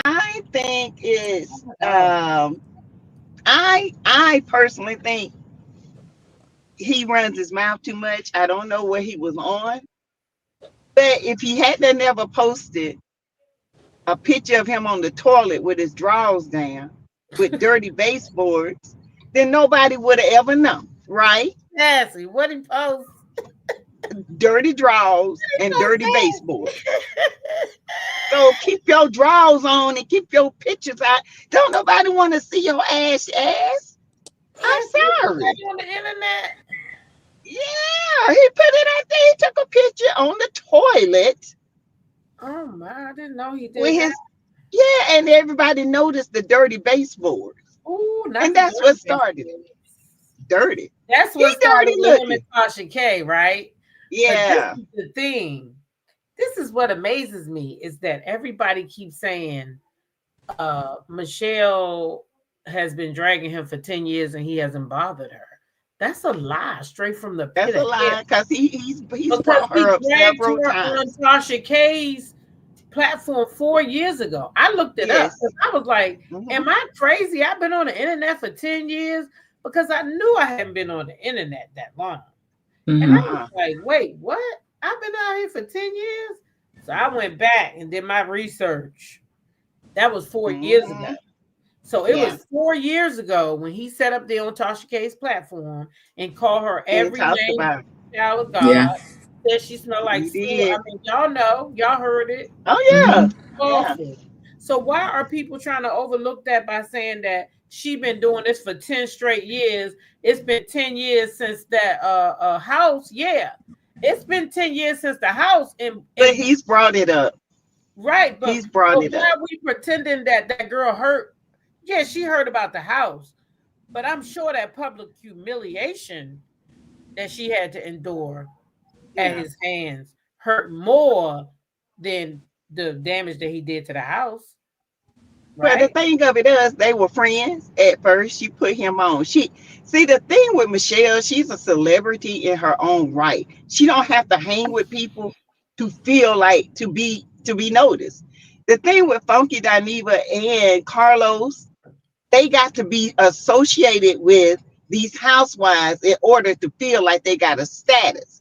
I think it's I personally think he runs his mouth too much. I don't know what he was on, but if he had to never posted a picture of him on the toilet with his drawers down with dirty baseboards, then nobody would have ever known, right? Sassy, what he post? Dirty drawers and dirty baseboards. So keep your drawers on and keep your pictures out. Don't nobody want to see your ass. I'm sorry. On the internet. Yeah, he put it out there. He took a picture on the toilet. Oh my, I didn't know he did With that. his, yeah, and everybody noticed the dirty baseboards. Ooh, And that's what started it. Dirty. That's what started with him and Tasha K, right? Yeah. This is the thing. This is what amazes me is that everybody keeps saying Michelle has been dragging him for 10 years and he hasn't bothered her. That's a lie, straight from the pit. That's a lie, because he's brought her up several times. On Tasha K's platform 4 years ago. I looked it up because I was like, am I crazy? I've been on the internet for 10 years because I knew I hadn't been on the internet that long. And I was like, wait, what? I've been out here for 10 years? So I went back and did my research. That was 4 years ago. So it was 4 years ago when he set up there on Tasha K's platform and called her every name child of God. Said she smelled like food. I mean, y'all know, y'all heard it. Oh yeah. Awful. So why are people trying to overlook that by saying that she been doing this for 10 straight years? It's been 10 years since that house. Yeah. It's been 10 years since the house. But he's brought it up. Right. But he's brought it up. Why are we pretending that girl hurt? Yeah, she heard about the house. But I'm sure that public humiliation that she had to endure at his hands hurt more than the damage that he did to the house. Right? But the thing of it is, they were friends at first. She put him on. See the thing with Michelle, she's a celebrity in her own right. She don't have to hang with people to feel like to be noticed. The thing with Funky Dineva and Carlos, they got to be associated with these housewives in order to feel like they got a status.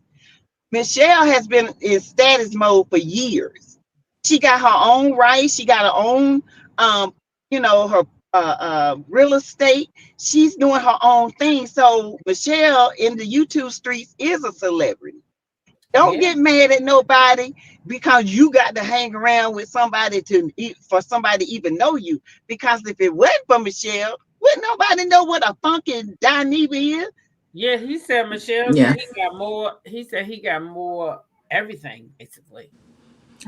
Michelle has been in status mode for years. She got her own rights. She got her own, her real estate. She's doing her own thing. So Michelle in the YouTube streets is a celebrity. Don't get mad at nobody because you got to hang around with somebody for somebody to even know you. Because if it wasn't for Michelle, wouldn't nobody know what a Funky Dineva is? Yeah, he said Michelle said he got more. He said he got more everything, basically.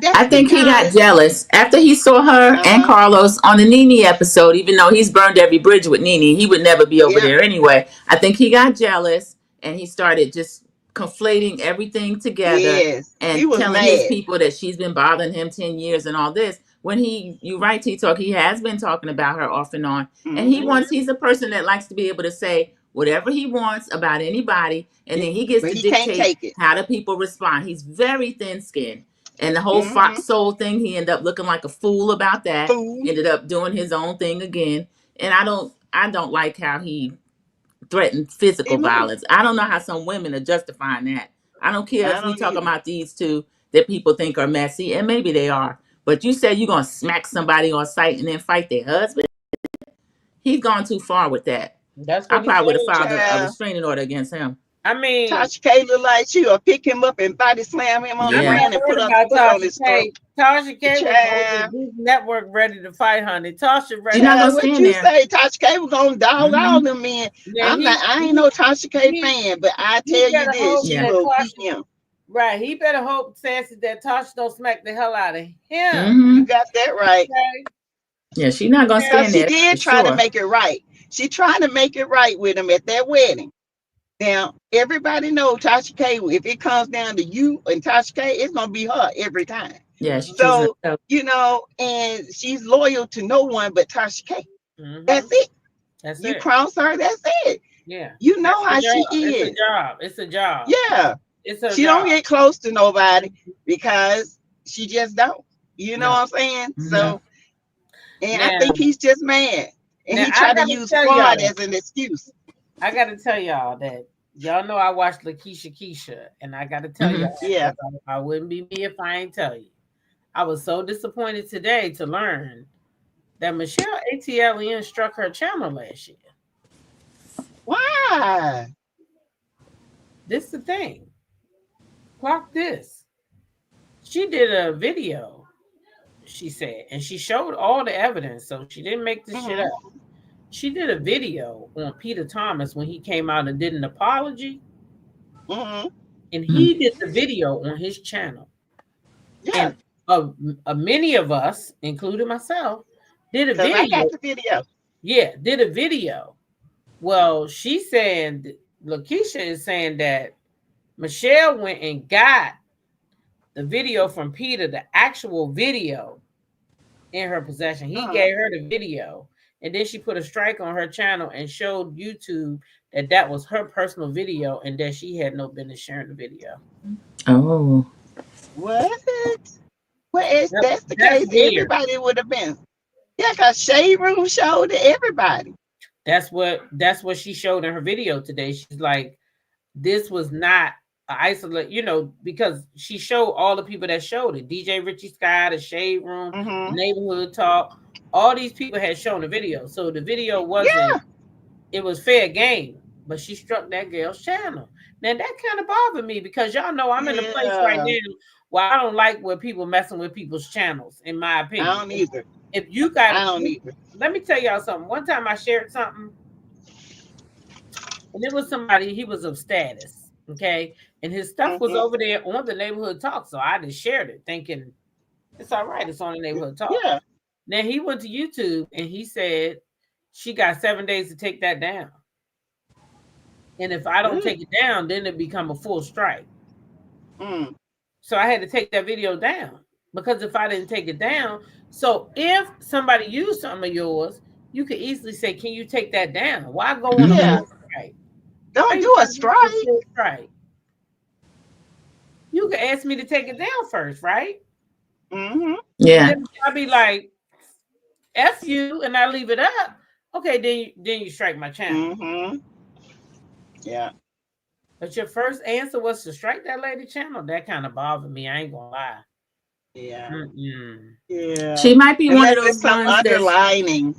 I think he got jealous after he saw her and Carlos on the Nene episode. Even though he's burned every bridge with Nene, he would never be over there anyway. I think he got jealous and he started just conflating everything together and telling his people that she's been bothering him 10 years and all this. When you write Teatalk, he has been talking about her off and on. And he's a person that likes to be able to say whatever he wants about anybody, and then he gets to dictate how the people respond. He's very thin-skinned. And the whole Fox Soul thing, he ended up looking like a fool about that. Ended up doing his own thing again. And I don't like how he threatened physical violence. I don't know how some women are justifying that. I don't care if we talk about these two that people think are messy, and maybe they are. But you say you're going to smack somebody on sight and then fight their husband? He's gone too far with that. I probably would have filed a restraining order against him. I mean, Tasha K look like she will pick him up and body slam him on the ground and put on his throat. Tasha K was on the network ready to fight, honey. Tasha ready. What you say? Tasha K was gonna dog all them men. I ain't no Tasha K fan, but I tell you this, she will beat him. Right, he better hope, Sassy, that Tasha don't smack the hell out of him. You got that right. Okay? Yeah, she's not gonna stand there. She did try to make it right. She tried to make it right with him at that wedding. Now, everybody knows Tasha K, if it comes down to you and Tasha K, it's going to be her every time. Yeah. So, and she's loyal to no one but Tasha K. That's it. You cross her, that's it. Yeah. You know how she is. It's a job. Yeah. She don't get close to nobody because she just don't. You know what I'm saying? So, And I think he's just mad. And he tried to use fraud as an excuse. I got to tell y'all that y'all know I watched Keisha, and I got to tell y'all, I wouldn't be me if I ain't tell you. I was so disappointed today to learn that Michelle ATLien struck her channel last year. Why? This is the thing. Clock this. She did a video, she said, and she showed all the evidence, so she didn't make this shit up. She did a video on Peter Thomas when he came out and did an apology. And he did the video on his channel. Yeah. And many of us, including myself, did a video. I got the video. Yeah, did a video. Well, she's saying, Lakeisha is saying that Michelle went and got the video from Peter, the actual video, in her possession. He gave her the video. And then she put a strike on her channel and showed YouTube that was her personal video and that she had no business sharing the video. Oh. What? Well, if that's the case, weird. Everybody would have been. Yeah, because Shade Room showed to everybody. That's what she showed in her video today. She's like, this was not isolate, because she showed all the people that showed it. DJ Richie Sky, the Shade Room, Neighborhood Talk. All these people had shown the video. So the video wasn't, it was fair game, but she struck that girl's channel. Now that kind of bothered me because y'all know I'm in a place right now where I don't like where people messing with people's channels, in my opinion. I don't either. If you got, I don't either. Let me tell y'all something. One time I shared something, and it was somebody, he was of status, okay? And his stuff was over there on the Neighborhood Talk, so I just shared it thinking, it's all right, it's on the Neighborhood Talk. Yeah. Then he went to YouTube and he said, she got 7 days to take that down. And if I don't take it down, then it become a full strike. So I had to take that video down because if I didn't take it down, so if somebody used something of yours, you could easily say, can you take that down? Why go on a full strike? Don't do a strike. You could ask me to take it down first, right? Yeah. I'll be like, F you, and I leave it up. Okay, then you strike my channel. Yeah. But your first answer was to strike that lady channel. That kind of bothered me. I ain't gonna lie. Yeah. Yeah. She might be one of those ones underlining.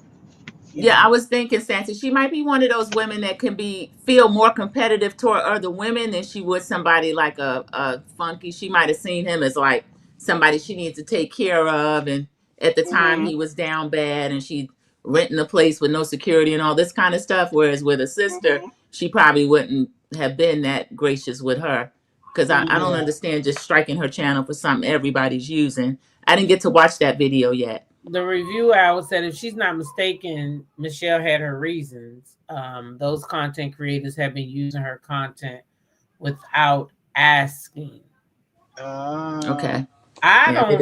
Yeah, I was thinking, Sassy, she might be one of those women that can feel more competitive toward other women than she would somebody like a Funky. She might have seen him as like somebody she needs to take care of, and at the time he was down bad, and she renting a place with no security and all this kind of stuff. Whereas with a sister, she probably wouldn't have been that gracious with her, because I don't understand just striking her channel for something everybody's using. I didn't get to watch that video yet. The review hour said, if she's not mistaken, Michelle had her reasons. Those content creators have been using her content without asking. Okay. I don't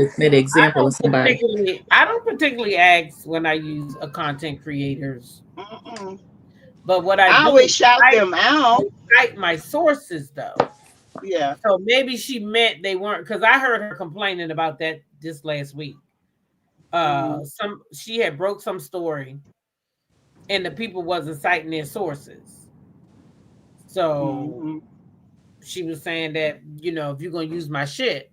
particularly ask when I use a content creator's. But what I always shout them out. Cite my sources though. Yeah. So maybe she meant they weren't, because I heard her complaining about that this last week. She had broke some story and the people wasn't citing their sources. So she was saying that, if you're gonna use my shit,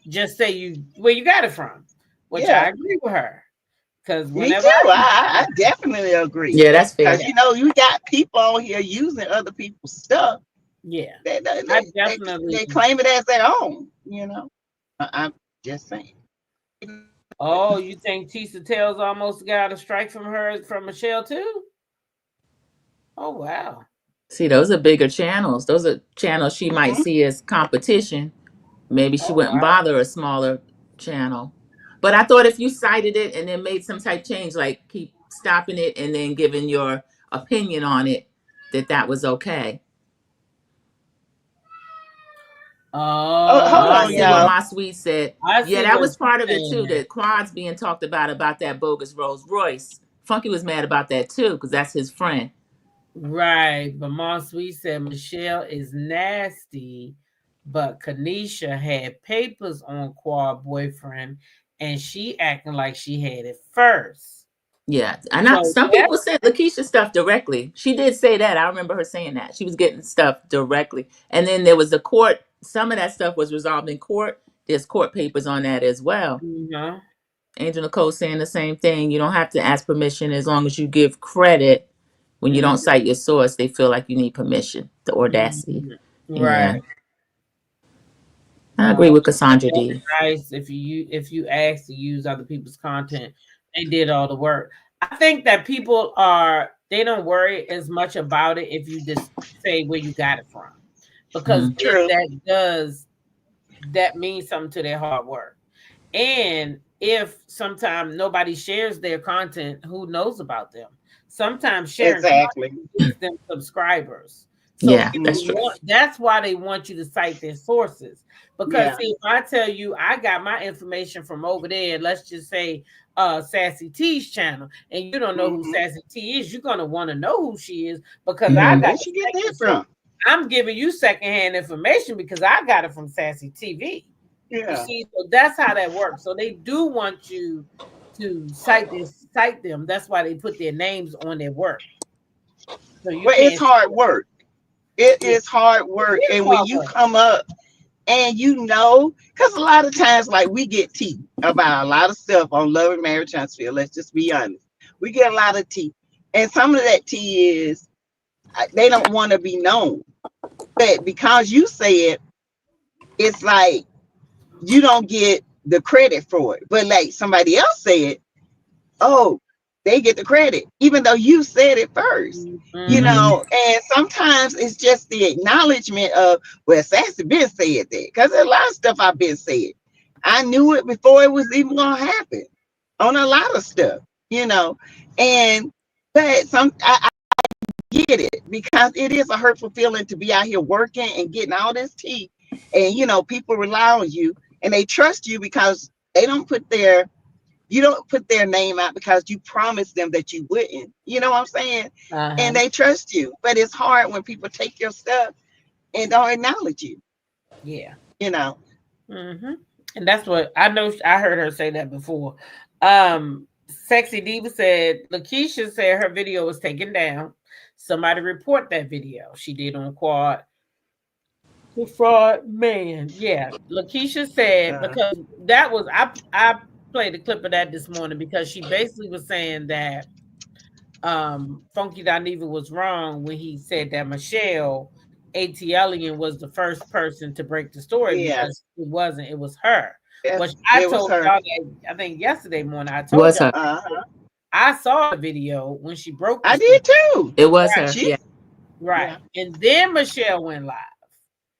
just say where you got it from. Which I agree with her. Because whenever I definitely agree. Yeah, that's fair. Because you got people on here using other people's stuff. Yeah. They claim it as their own, I'm just saying. Oh, you think Tisa Tales almost got a strike from Michelle too? Oh wow. See, those are bigger channels. Those are channels she might see as competition. Maybe she wouldn't bother a smaller channel. But I thought if you cited it and then made some type change, like keep stopping it and then giving your opinion on it, that was okay. Hold on, see what my sweet said. Yeah, that was part of it too. That Quad's being talked about that bogus Rolls Royce. Funky was mad about that too, because that's his friend. Right, but Mom Sweet said Michelle is nasty, but Kanisha had papers on Quad boyfriend, and she acting like she had it first. Yeah, and some people said Lakeisha stuff directly. She did say that. I remember her saying that she was getting stuff directly, and then there was the court. Some of that stuff was resolved in court. There's court papers on that as well. Mm-hmm. Angel Nicole saying the same thing. You don't have to ask permission as long as you give credit. When you don't cite your source, they feel like you need permission. The audacity. Right. Yeah. I agree with Cassandra D. Nice if you ask to use other people's content, they did all the work. I think that people they don't worry as much about it if you just say where you got it from, because that means something to their hard work. And if sometimes nobody shares their content, who knows about them? Sometimes sharing gives them subscribers. So that's why they want you to cite their sources. Because see, if I tell you I got my information from over there, let's just say Sassy T's channel, and you don't know who Sassy T is, you're gonna want to know who she is because I got where she get that from. I'm giving you secondhand information because I got it from Sassy TV. Yeah. See, so that's how that works. So they do want you to cite them. That's why they put their names on their work. So it's hard work. It is hard work. And when you come up and because a lot of times, like, we get tea about a lot of stuff on Love and Marriage Transfer. Let's just be honest. We get a lot of tea. And some of that tea is they don't want to be known. But because you say it, it's like you don't get the credit for it. But like somebody else said, they get the credit, even though you said it first, and sometimes it's just the acknowledgement of, well, Sassy been said that, because there's a lot of stuff I've been said. I knew it before it was even going to happen on a lot of stuff, but I get it, because it is a hurtful feeling to be out here working and getting all this tea, and, people rely on you and they trust you because they don't put their name out because you promised them that you wouldn't. You know what I'm saying? And they trust you. But it's hard when people take your stuff and don't acknowledge you. Yeah. Mm-hmm. And that's what I know. I heard her say that before. Sexy Diva said, Lakeisha said her video was taken down. Somebody report that video she did on Quad. The fraud man. Yeah. Lakeisha said, because that was, I played a clip of that this morning because she basically was saying that Funky Dineva was wrong when he said that Michelle ATLian was the first person to break the story, because it wasn't. It was her. Which I told y'all that, I think yesterday morning. I told y'all I saw the video when she broke. I did too. It was her. Right. And then Michelle went live.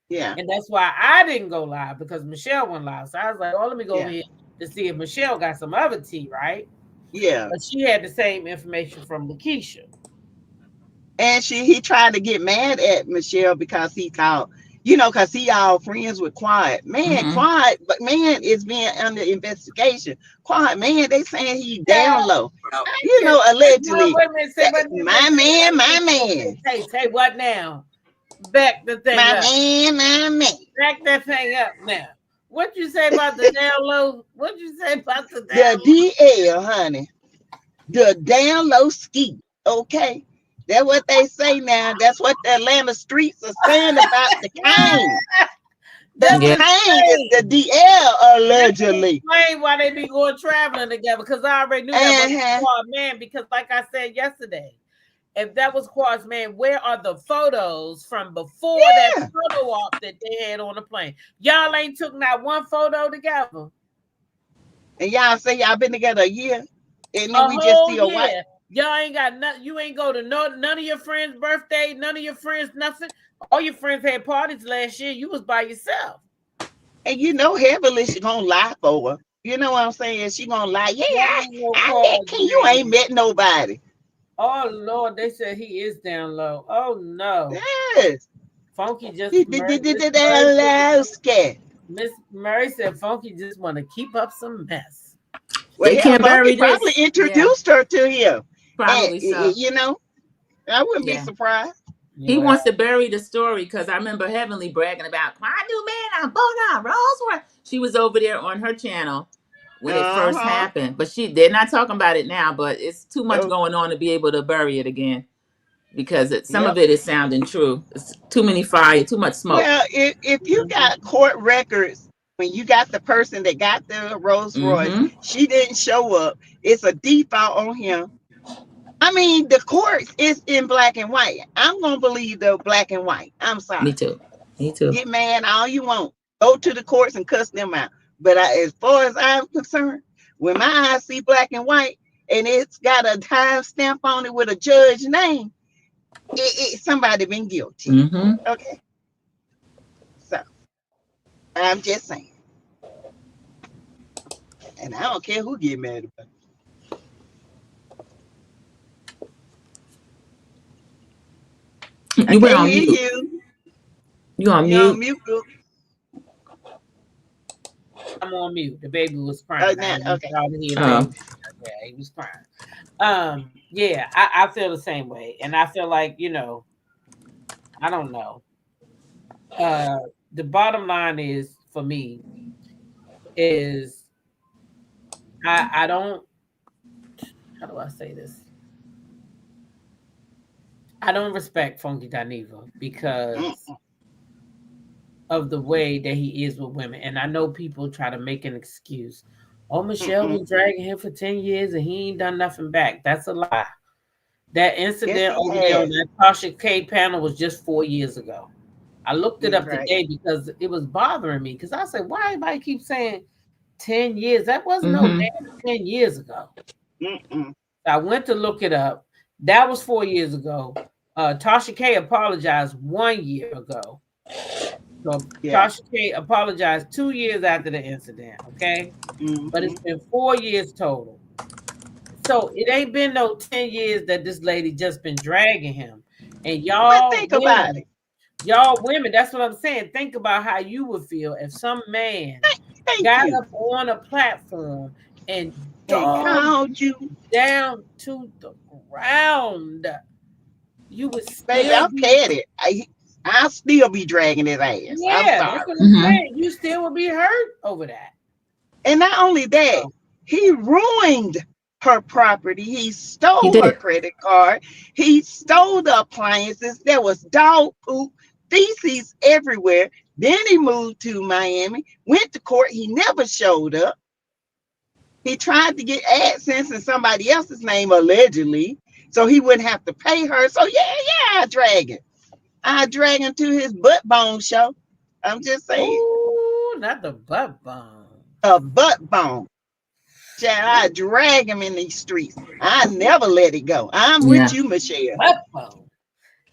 Yeah. And that's why I didn't go live, because Michelle went live. So I was like, let me go here to see if Michelle got some other tea, right? Yeah. But she had the same information from Lakeisha. And he tried to get mad at Michelle because he thought, because he all friends with Quad. Man, Quad, but man is being under investigation. Quad, man, they saying he down low. Allegedly. My man. Hey, what now? Back the thing up. My man. Back that thing up now. What you say about the down low? What you say about the down low? The DL, honey. The down low ski. Okay. That's what they say now. That's what the Atlanta streets are saying about the Kane. The Kane is the DL, allegedly. Explain why they be going traveling together, because I already knew that was Quad man, because like I said yesterday, if that was Quad's man, where are the photos from before that photo op that they had on the plane? Y'all ain't took not one photo together. And y'all say y'all been together a year, and then we just see a white. Y'all ain't got nothing. You ain't go to none of your friends' birthday, none of your friends, nothing. All your friends had parties last year. You was by yourself. And heavily she gonna lie for her. You know what I'm saying? She gonna lie. I met you. You ain't met nobody. Oh Lord, they said he is down low. Oh no. Yes. Funky just Miss Murray said Funky just want to keep up some mess. Well, Funky probably introduced her to him. Probably so. I wouldn't be surprised. He wants to bury the story, because I remember Heavenly bragging about, I knew man, I'm born on Rosewood. She was over there on her channel when it first happened. But they're not talking about it now, but it's too much going on to be able to bury it again. Because some of it is sounding true. It's too many fire, too much smoke. Well, if you got court records, when you got the person that got the Rolls Royce, she didn't show up. It's a default on him. I mean, the courts is in black and white. I'm gonna believe the black and white. I'm sorry. Me too. Get mad all you want. Go to the courts and cuss them out. But as far as I'm concerned, when my eyes see black and white and it's got a time stamp on it with a judge name, somebody been guilty. Okay. So I'm just saying. And I don't care who get mad about it. You went on mute. You on mute? On mute. I'm on mute. The baby was crying. Okay. Yeah, he was crying. Yeah, I feel the same way. And I feel like, I don't know. The bottom line is, for me, is I don't, how do I say this? I don't respect Funky Dineva because of the way that he is with women. And I know people try to make an excuse. Oh, Michelle been dragging him for 10 years and he ain't done nothing back. That's a lie. That incident over there on that Tasha K panel was just 4 years ago. I looked it up today because it was bothering me. Because I said, why everybody keep saying 10 years? That wasn't no damn 10 years ago. I went to look it up. That was 4 years ago. Tasha K apologized 1 year ago. So Tasha K apologized 2 years after the incident, okay? But it's been 4 years total. So it ain't been no 10 years that this lady just been dragging him. And y'all think about it. Y'all women, that's what I'm saying. Think about how you would feel if some man got up on a platform and dogged you down to the ground. You would still baby, I'm petty. I'll still be dragging his ass. Yeah, that's what I'm saying. You still will be hurt over that. And not only that, he ruined her property. He stole her credit card. He stole the appliances. There was dog poop, feces everywhere. Then he moved to Miami, went to court. He never showed up. He tried to get AdSense in somebody else's name, allegedly, so he wouldn't have to pay her. So I drag him. I drag him to his butt bone show. I'm just saying. Ooh, not the butt bone. A butt bone. I drag him in these streets. I never let it go. I'm with you, Michelle. Butt bone.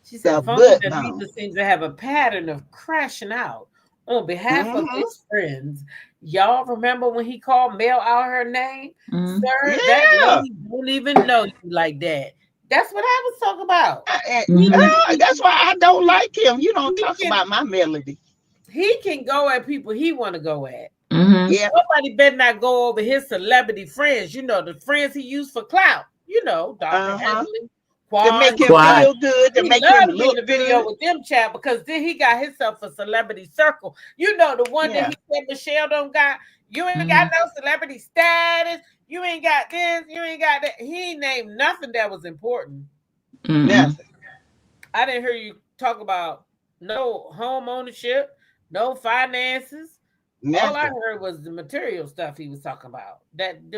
She said, Funky Dineva seems to have a pattern of crashing out on behalf of his friends. Y'all remember when he called Mel out her name? Sir, that lady don't even know you like that. That's what I was talking about. That's why I don't like him. You don't talk about my melody. He can go at people he want to go at. Nobody better not go over his celebrity friends. The friends he used for clout. Dr. Hensley. To make him feel good, to make him look the video with them, chat, because then he got himself a celebrity circle. The one that he said Michelle don't got. You ain't got no celebrity status. You ain't got this. You ain't got that. He named nothing that was important. Nothing. I didn't hear you talk about no home ownership, no finances. Nothing. All I heard was the material stuff he was talking about.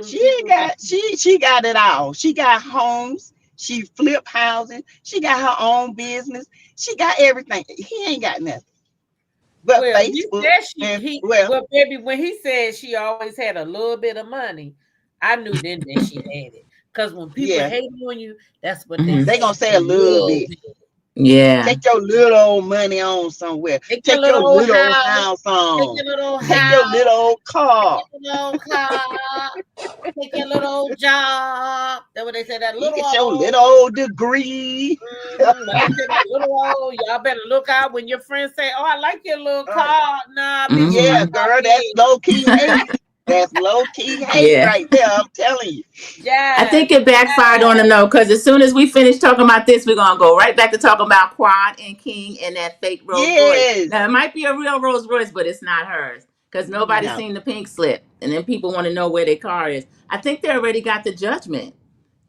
She got it all. She got homes. She flipped houses. She got her own business. She got everything. He ain't got nothing. But Facebook. Baby, when he said she always had a little bit of money, I knew then that she had it. Because when people hate on you, that's what they gonna say a little bit. Yeah. Take your little old money on somewhere. Take your little old house on. Take your little old car. Take your little old car. Take your little old job. That's what they said. That little get your little old degree. Y'all better look out when your friends say, "Oh, I like your little car." Nah, yeah, girl, that's low key hate. That's low key hate right there. I'm telling you. Yeah. I think it backfired on him though, because as soon as we finish talking about this, we're gonna go right back to talking about Quad and King and that fake Rolls Royce. Now it might be a real Rolls Royce, but it's not hers. because nobody's seen the pink slip, and then people want to know where their car is. I think they already got the judgment.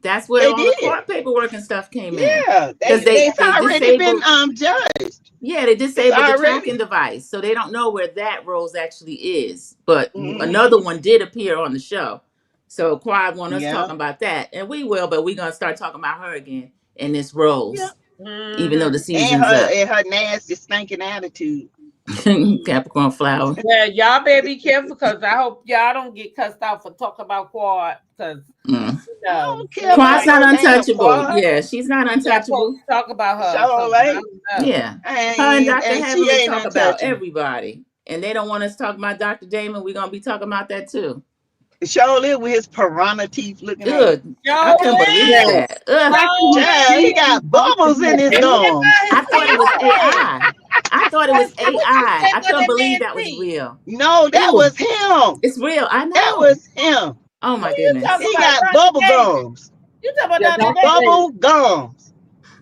That's where all the court paperwork and stuff came in. Yeah, they already been judged. Yeah, they disabled the tracking device, so they don't know where that Rose actually is. But another one did appear on the show, so Quad want us talking about that, and we will. But we're gonna start talking about her again in this Rose, even though the season's up. And her nasty, stinking attitude. Capricorn flower. Yeah, y'all better be careful, because I hope y'all don't get cussed out for talking about Quad, because Quad's not untouchable. Yeah, she's not untouchable. Talk about her. Yeah, her and Dr. Heavenly talk about everybody, and they don't want us to talk about Dr. Damon. We're gonna be talking about that too. Surely with his piranha teeth looking good. I couldn't believe that. He got bubbles in his gums. I thought it was AI. I couldn't believe that was real. No, that was him. It's real. I know. That was him. Oh my goodness. He got bubble gums. You talking about bubble gums.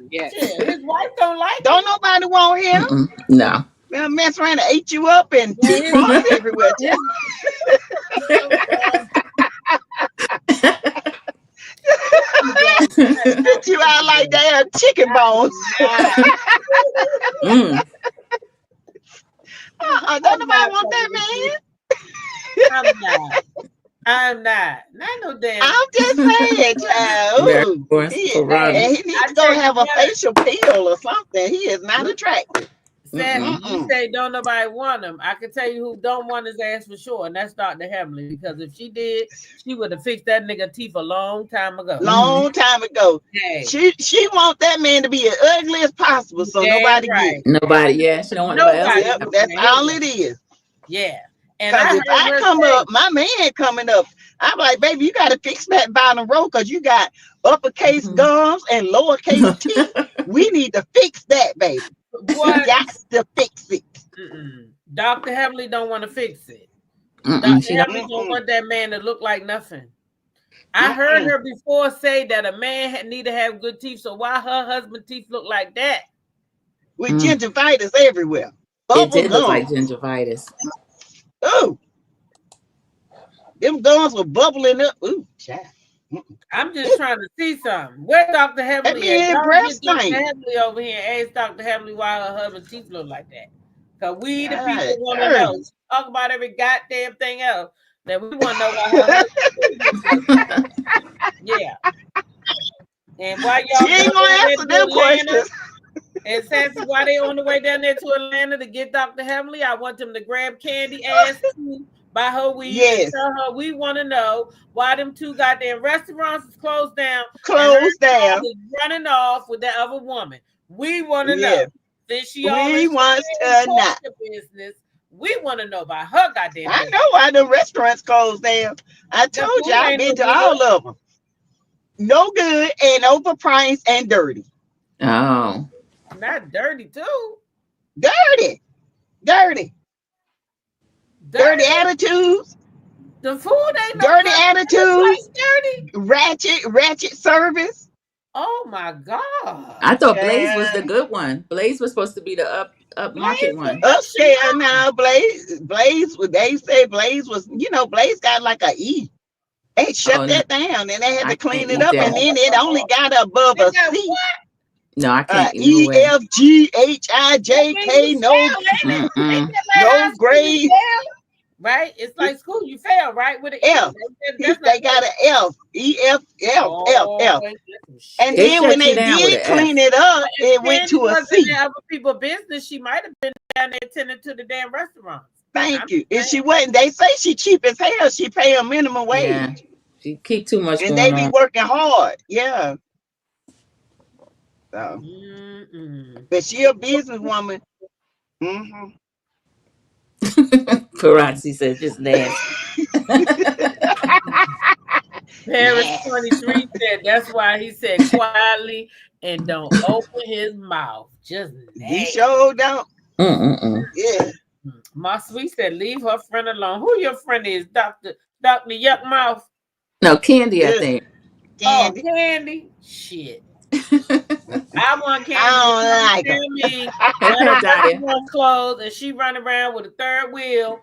Yes. His wife don't like it. Don't nobody want him. No. They'll mess around and eat you up and teeth marks everywhere. Spit you out like damn chicken bones. Don't nobody want that man. I'm not. Not no damn. I'm just saying, child. He needs to go have a facial peel or something. He is not attractive. You say don't nobody want him. I can tell you who don't want his ass for sure, and that's Dr. Heavenly. Because if she did, she would have fixed that nigga teeth a long time ago. Hey. She want that man to be as ugly as possible, so nobody gets it. Nobody, she don't want nobody else. That's all it is. Yeah. And if I come up, my man coming up, I'm like, baby, you got to fix that bottom row because you got uppercase gums and lowercase teeth. We need to fix that, baby. What? You got to fix it. Dr. Heavenly don't want to fix it. Dr. Heavenly don't want that man to look like nothing. I heard her before say that a man need to have good teeth, so why her husband's teeth look like that? With gingivitis everywhere. It did look like gingivitis. Oh, them gums were bubbling up. Ooh, child. I'm just trying to see something. Where Dr. Heavenly is? Dr. Heavenly over here. Ask Dr. Heavenly why her husband's teeth look like that. Because we the people want to know. Talk about every goddamn thing else. That we want to know why her husband. Yeah. And why y'all she ain't gonna answer them questions. And Sassy, why they on the way down there to Atlanta to get Dr. Heavenly? I want them to grab Kandi ass too, buy her weed, and tell her we want to know why them two goddamn restaurants is closed down. Running off with that other woman. We want to know. Then she always wants to know business. We want to know about her goddamn business. I know why the restaurants closed down. I told you I've been to all of them. No good and overpriced and dirty. Oh. Not dirty too. Dirty attitudes. The food ain't dirty attitudes. Dirty. Ratchet service. Oh my God. I thought Blaze was the good one. Blaze was supposed to be the up market one. Upscale now. Blaze. They say Blaze was. Blaze got like a E. They shut that down, and they had to clean it up, and then it only got above a C. What? No, I can't. E F G H I J K. No grade. Right? It's like school. You fail, right? With an F. They got an F. E F F. And then when they did clean it up, it went to a C. Other people's business, she might have been down there tending to the damn restaurants. Thank you. If she wasn't, they say she cheap as hell. She pay a minimum wage. Yeah. She keep too much. And they be working hard. Yeah. So, but she a businesswoman. Parazzi says just nasty. Paris 23 said that's why he said quietly and don't open his mouth. Just nasty. He sure don't. Yeah. My sweet said leave her friend alone. Who your friend is? Dr. Yuck Mouth? No, Kandi, I think. Candy. Oh, Kandi. Shit. I want Kandi. I don't like her. Me, clothes, and she run around with a third wheel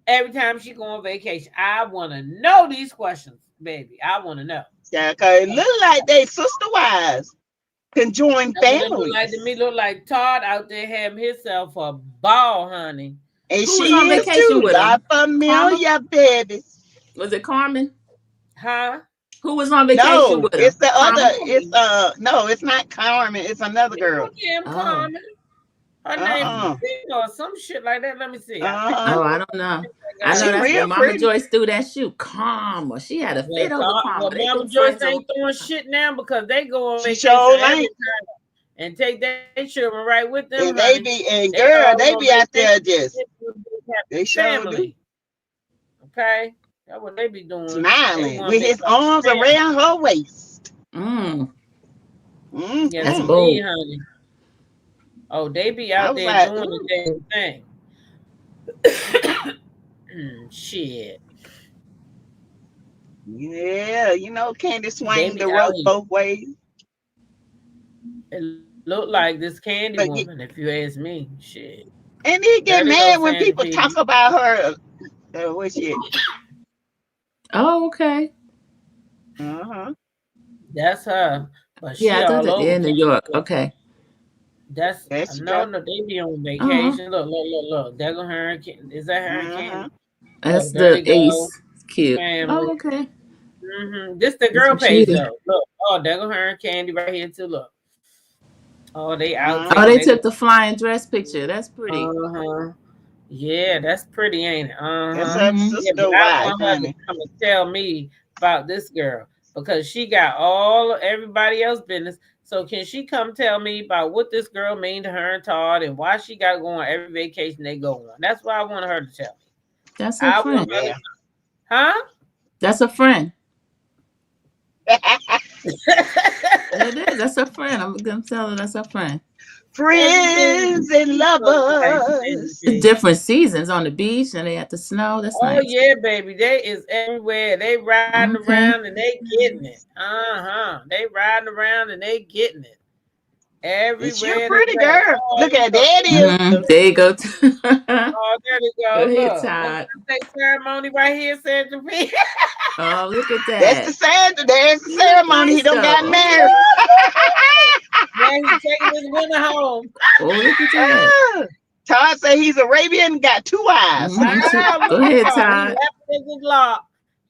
every time she go on vacation. I want to know these questions, baby. I want to know. Yeah, because it look like they sister wives can join families. Look like Todd out there having himself a ball, honey. And who was on vacation with him? Familiar babies. Was it Carmen? Huh? Who was on vacation with him? It's the other. It's no, it's not Carmen. It's another girl. Carmen. Her name or some shit like that. Let me see. I don't know. I know that's when Mama Joyce threw that shoe. Calm. She had a fit over Calm. Mama Joyce ain't throwing shit now because they go on vacation and take their children right with them. And they be out there just they family. Okay, that's what they be doing. Smiling with his arms around her waist. Yeah, that's me, honey. Oh, they be out there doing the damn thing. Shit. Yeah, Kandi swing the rope both ways. It look like this Kandi woman, if you ask me. Shit. And he get mad when people talk about her. What's she? Oh, okay. That's her. But she I thought that in New York. Okay. That's no, they be on vacation. Look. There go her. Is that her and Kandi? That's the Ace. Cute. Oh, okay. This the girl page though. Look, there go her and Kandi right here too. Look. Oh, they out. They took the flying dress picture. That's pretty. Yeah, that's pretty, ain't it? That's her sister wife, honey. Come and tell me about this girl because she got everybody else business. So can she come tell me about what this girl mean to her and Todd and why she got to go on every vacation they go on? That's what I want her to tell me. That's her friend. Huh? That's a friend. It is. That's a friend. I'm gonna tell her that's a friend. Friends and lovers. Different seasons on the beach and they at the snow. That's nice. Oh yeah, baby. They is everywhere. They riding around and they getting it. They riding around and they getting it. Everywhere. It's your pretty girl. Look at that. There you go. Oh, there you go. Go ahead, Todd. Ceremony right here, Sandra B. Oh, look at that. That's the Sandra. There's the ceremony. He don't got married. Now he's taking his woman home. Oh, look at that. Todd said he's Arabian, got 2 eyes. Go ahead, Todd.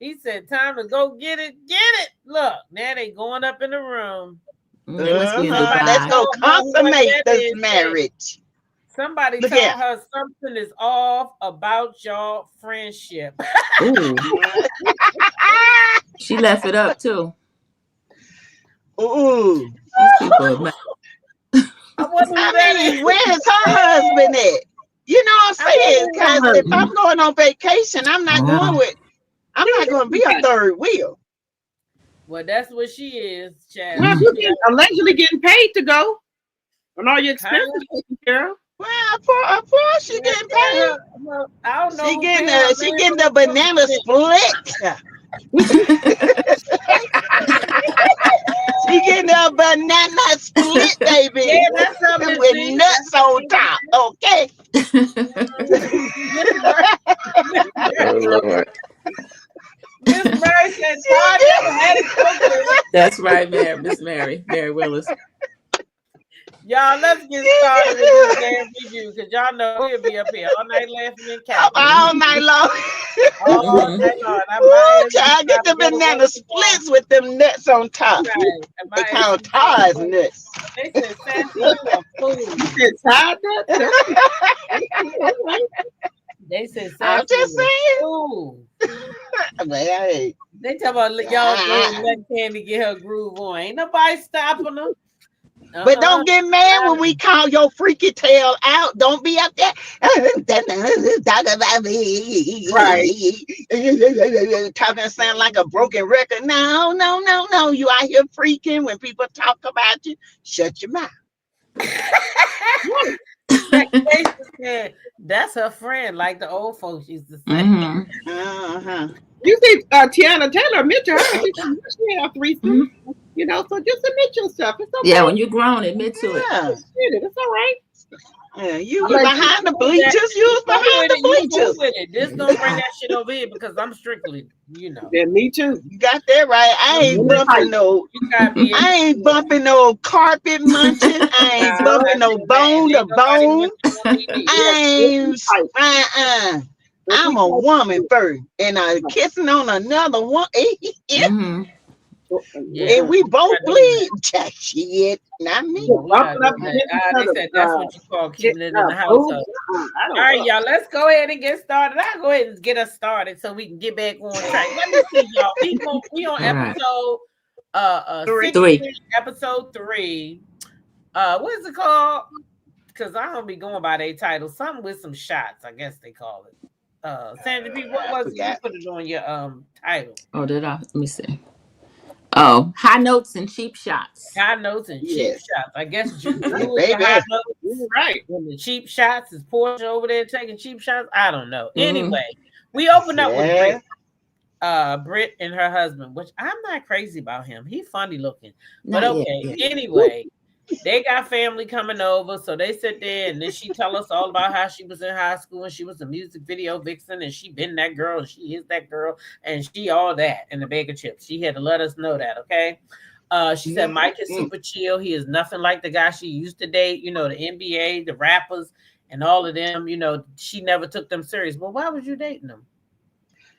He said, time to go get it. Get it. Look, now they going up in the room. Let's go consummate this marriage. Somebody told her something is off about your friendship. Ooh. She left it up too. Ooh. Where's her husband at? You know what I'm saying? Because if I'm going on vacation, I'm not going to be a third wheel. Well, that's what she is, child. Well, she's allegedly getting paid to go on all your expenses, girl. Well, of course she getting paid. I don't know. She getting the banana split. She getting a banana split, baby. Yeah, that's something with nuts on top. Okay. Oh Lord. Miss Mary said, that's right, Miss Mary Willis. Y'all, let's get started with this damn review because y'all know we'll be up here all night laughing and cackling. All night long. All night long. I get the banana splits with them nuts on top. Right. They call Todd's nuts. They said, Sassy, you a fool. Todd nuts? They said, I'm just saying. Fool. Hey. They talk about y'all let Kandi get her groove on. Ain't nobody stopping them. But don't get mad when we call your freaky tail out. Don't be up there talking about me. Right. Talking sound like a broken record. No. You out here freaking when people talk about you. Shut your mouth. That's her friend, like the old folks used to say. You see, Tiana Taylor, admit to her. She had 3 sons. So just admit yourself. It's okay. Yeah, when you're grown, admit to it. It's all right. You was behind the bleachers. You was behind the bleachers. Just don't bring that shit over here because I'm strictly, Yeah, me too. You got that right. I ain't bumping no. I ain't bumping no carpet munching. I ain't bumping no bone to bone. I ain't. I'm a woman first, and I'm kissing on another one. And we both bleed. Shit, not me. They said that's what you call keeping it in the household. All right, y'all, let's go ahead and get started. I'll go ahead and get us started so we can get back on track. Let me see, y'all. We on episode 3. Episode 3. What is it called? Because I don't be going by their title. Something with some shots, I guess they call it. Sandy P, what was it? You put it on your title. Oh, did I? Let me see. Oh, high notes and cheap shots. High notes and cheap shots. I guess high notes, right? And the cheap shots is Porsha over there taking cheap shots. I don't know. Anyway, we opened up with Brit and her husband, which I'm not crazy about him. He's funny looking, but okay. Anyway, they got family coming over, so they sit there and then she tell us all about how she was in high school and she was a music video vixen and she been that girl and she is that girl and she all that in the bag of chips. She had to let us know that, okay? She said Mike is super chill. He is nothing like the guy she used to date, the NBA, the rappers, and all of them. She never took them serious. But why was you dating them?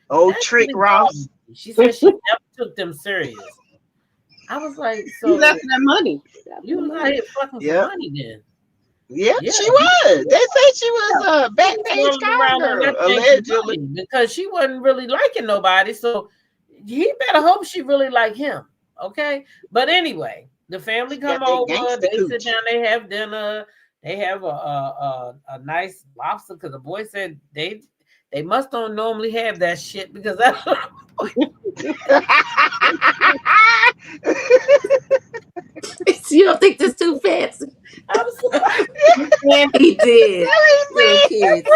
Oh, Trick Ross. She said she never took them serious. I was like, so you left that money. You was out here fucking for money then. Yeah, she was. They say she was a backpage cowgirl, allegedly. Because she wasn't really liking nobody. So he better hope she really liked him. Okay. But anyway, the family come over, they sit down, they have dinner, they have a nice lobster because the boy said they must don't normally have that shit because that's You don't think this too fancy? I'm sorry. He did. Kids.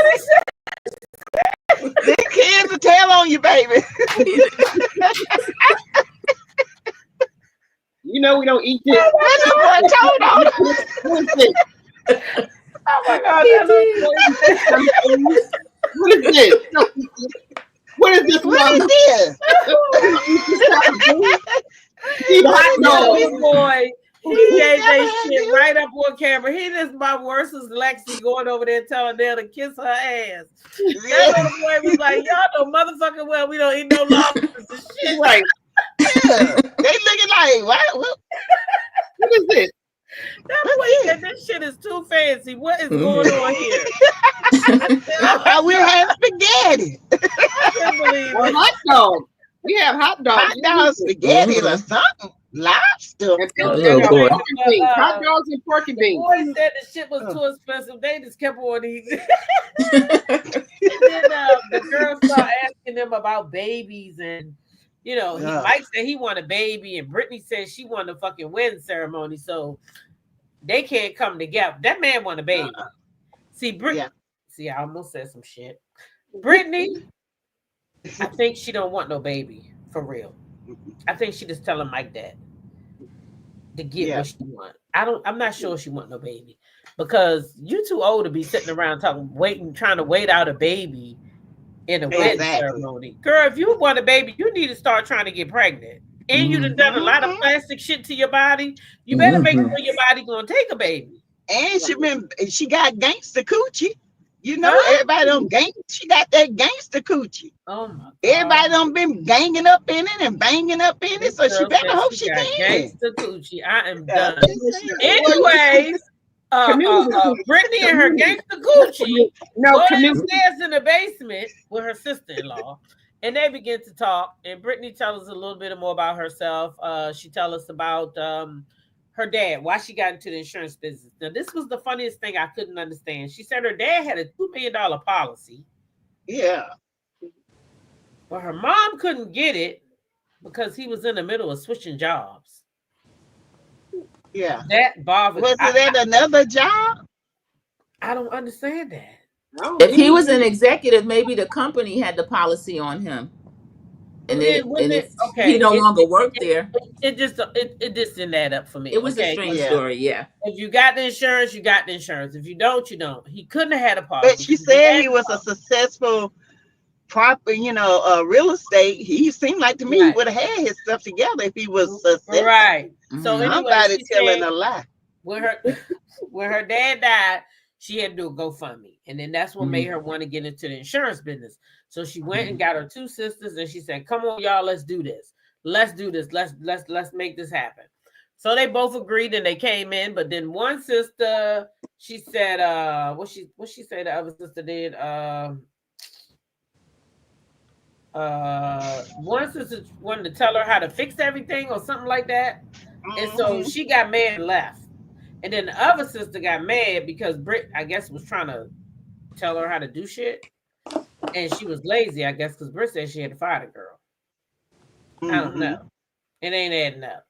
The kids will tell on you, baby. We don't eat this. Oh my God. What is this? What is this? What is this? Boy, he gave that shit right up on camera. He just my worst is Lexi going over there telling them to kiss her ass. That little boy was like, y'all know motherfucking well we don't eat no lobsters and shit. Right. Yeah. They looking like, what is this? That boy said this shit is too fancy. What is going on here? We're having spaghetti. I can't believe it. Hot dog. We have hot dogs. Hot dogs, spaghetti or something. Lobster. Hot dogs and porky beans. The boy said the shit was too expensive. They just kept on eating. And then the girl started asking them about babies and Mike said he wanted a baby and Britney said she wanted a fucking wedding ceremony, so they can't come together. That man want a baby. See, See, I almost said some shit. Britney, I think she don't want no baby for real. I think she just telling Mike that to get what she want. I'm not sure she want no baby because you too old to be sitting around trying to wait out a baby in a wedding ceremony. Girl, if you want a baby, you need to start trying to get pregnant. And you done a lot of plastic shit to your body. You better make sure your body gonna take a baby. And she got gangster coochie. Everybody done she got that gangster coochie. Oh my God. Everybody done been ganging up in it and banging up in it. So she better hope she can. Gangster coochie. I am done. Anyways, Britney and her gangster coochie go downstairs in the basement with her sister-in-law, and they begin to talk. And Britney tells us a little bit more about herself. She tells us about her dad, why she got into the insurance business. Now, this was the funniest thing I couldn't understand. She said her dad had a $2 million policy. Yeah. But her mom couldn't get it because he was in the middle of switching jobs. Yeah. That bothered me. Was it another job? I don't understand that. If he was an executive, maybe the company had the policy on him. and he no longer worked there. It just didn't add up for me. It was a strange story, yeah. If you got the insurance, you got the insurance. If you don't, you don't. He couldn't have had a policy. But she said he was a successful proper, real estate. He seemed like to me he would have had his stuff together if he was successful. Right. So anyway, somebody telling a lie. When her dad died, she had to do a GoFundMe, and then that's what made her want to get into the insurance business. So she went and got her two sisters, and she said, "Come on, y'all, let's do this. Let's do this. Let's make this happen." So they both agreed, and they came in. But then one sister, she said, what she say the other sister did? One sister wanted to tell her how to fix everything or something like that, and so she got mad and left. And then the other sister got mad because Brit, I guess, was trying to tell her how to do shit, and she was lazy, I guess, because Brit said she had to fire the girl. I don't know. It ain't adding up.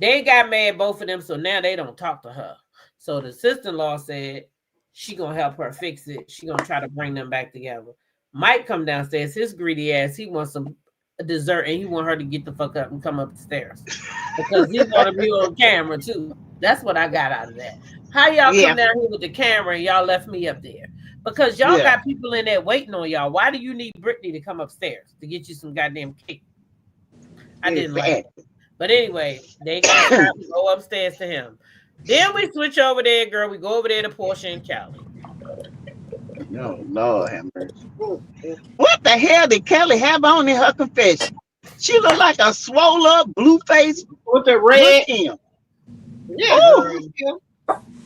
They got mad, both of them, so now they don't talk to her. So the sister-in-law said she gonna help her fix it. She gonna try to bring them back together. Mike come downstairs, his greedy ass, he wants some dessert, and he want her to get the fuck up and come up the stairs because he want to be on camera too. That's what I got out of that. How y'all come down here with the camera and y'all left me up there? Because y'all got people in there waiting on y'all. Why do you need Britney to come upstairs to get you some goddamn cake? I didn't like it. But anyway, they got to go upstairs to him. Then we switch over there, girl. We go over there to Porsha and Kelly. Oh, Lord have mercy. What the hell did Kelly have on in her confession? She looked like a swole up, blue face with the red.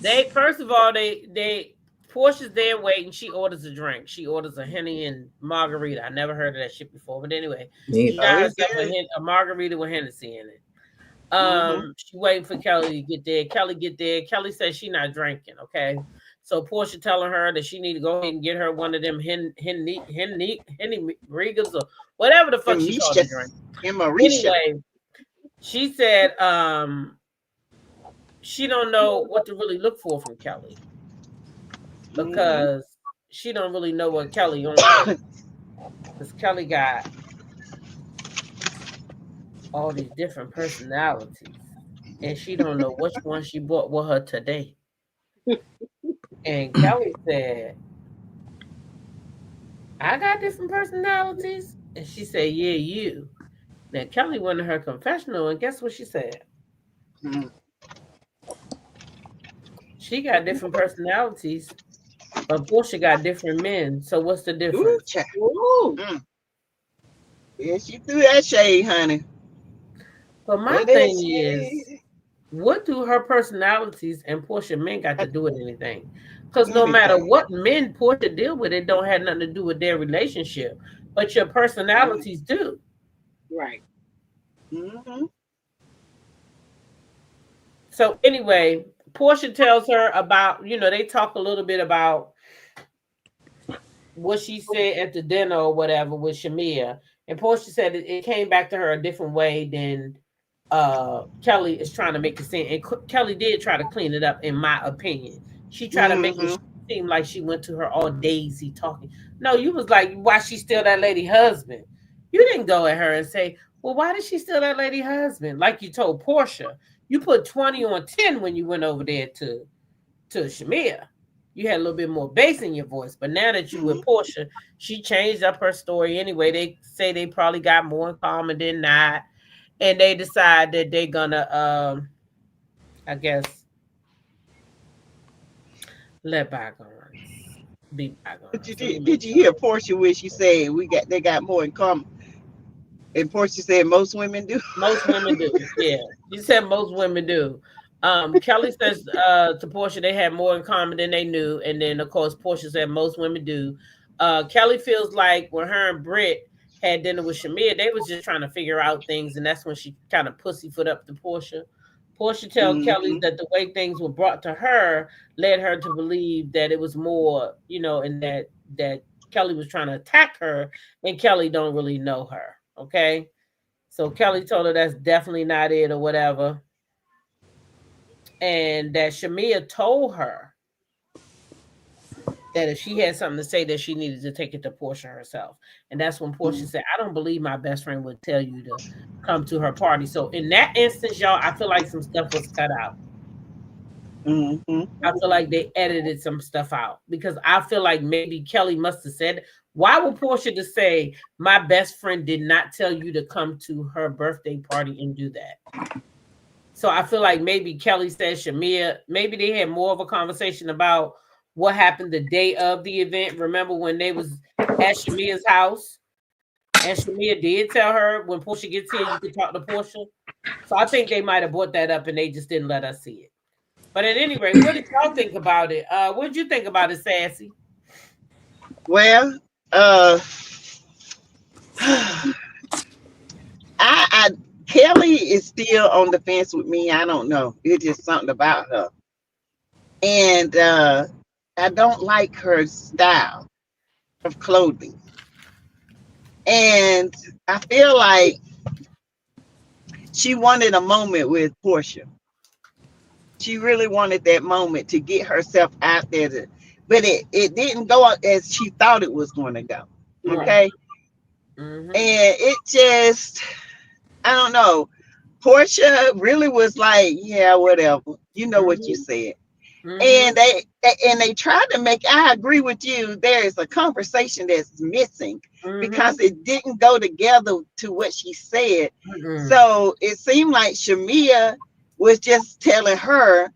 They first of all, they Porsha's there waiting. She orders a drink. She orders a Henny and margarita. I never heard of that shit before, but anyway, she got herself a margarita with Hennessy in it. She waiting for Kelly to get there. Kelly get there. Kelly says she not drinking. Okay, so Porsha telling her that she need to go ahead and get her one of them Henny Regas or whatever the fuck she called the drink. Anyway, she said she don't know what to really look for from Kelly because she don't really know what Kelly on. Because Kelly got all these different personalities, and she don't know which one she brought with her today. And Kelly said, "I got different personalities," and she said, "Yeah, you." Now Kelly went to her confessional, and guess what she said? She got different personalities, but Porsha got different men. So what's the difference? Yeah, she threw that shade, honey. But my thing is, what do her personalities and Porsha men got to do with anything? Because no matter what men Porsha deal with, it don't have nothing to do with their relationship. But your personalities do. Right. So anyway, Porsha tells her about, they talk a little bit about what she said at the dinner or whatever with Shamea. And Porsha said it came back to her a different way than Kelly is trying to make it seem. And Kelly did try to clean it up, in my opinion. She tried to make it seem like she went to her all daisy talking. No, you was like, why she steal that lady husband? You didn't go at her and say, well, why did she steal that lady husband? Like you told Porsha. You put 20 on 10 when you went over there to Shamea. You had a little bit more bass in your voice. But now that you with Porsha, she changed up her story anyway. They say they probably got more in common than not. And they decide that they're gonna I guess let bygones be bygones. Did you hear Porsha where she said they got more in common? And Porsha said most women do. Most women do, yeah. You said most women do. Kelly says to Porsha they had more in common than they knew, and then of course Porsha said most women do. Kelly feels like when her and Britt had dinner with Shamea, they was just trying to figure out things, and that's when she kind of pussyfoot up to Porsha. Porsha tells Kelly that the way things were brought to her led her to believe that it was more, and that Kelly was trying to attack her, and Kelly don't really know her. Okay, so Kelly told her that's definitely not it or whatever, and that Shamea told her that if she had something to say, that she needed to take it to Porsha herself. And that's when Porsha said, I don't believe my best friend would tell you to come to her party. So in that instance, y'all, I feel like some stuff was cut out. I feel like they edited some stuff out because I feel like maybe Kelly must have said, why would Porsha just say, my best friend did not tell you to come to her birthday party and do that? So I feel like maybe Kelly said Shamea, maybe they had more of a conversation about what happened the day of the event. Remember when they was at Shamea's house and Shamea did tell her when Porsha gets here, you can talk to Porsha. So I think they might have brought that up and they just didn't let us see it. But at any rate, what did y'all think about it? What did you think about it, Sassy? Well, Kelly is still on the fence with me. I don't know. It's just something about her. And I don't like her style of clothing. And I feel like she wanted a moment with Porsha. She really wanted that moment to get herself out there. But it didn't go as she thought it was going to go. Okay? And it just, I don't know. Porsha really was like, yeah, whatever. You know what you said. And they tried to make, I agree with you, there is a conversation that's missing because it didn't go together to what she said. So it seemed like Shamea was just telling her,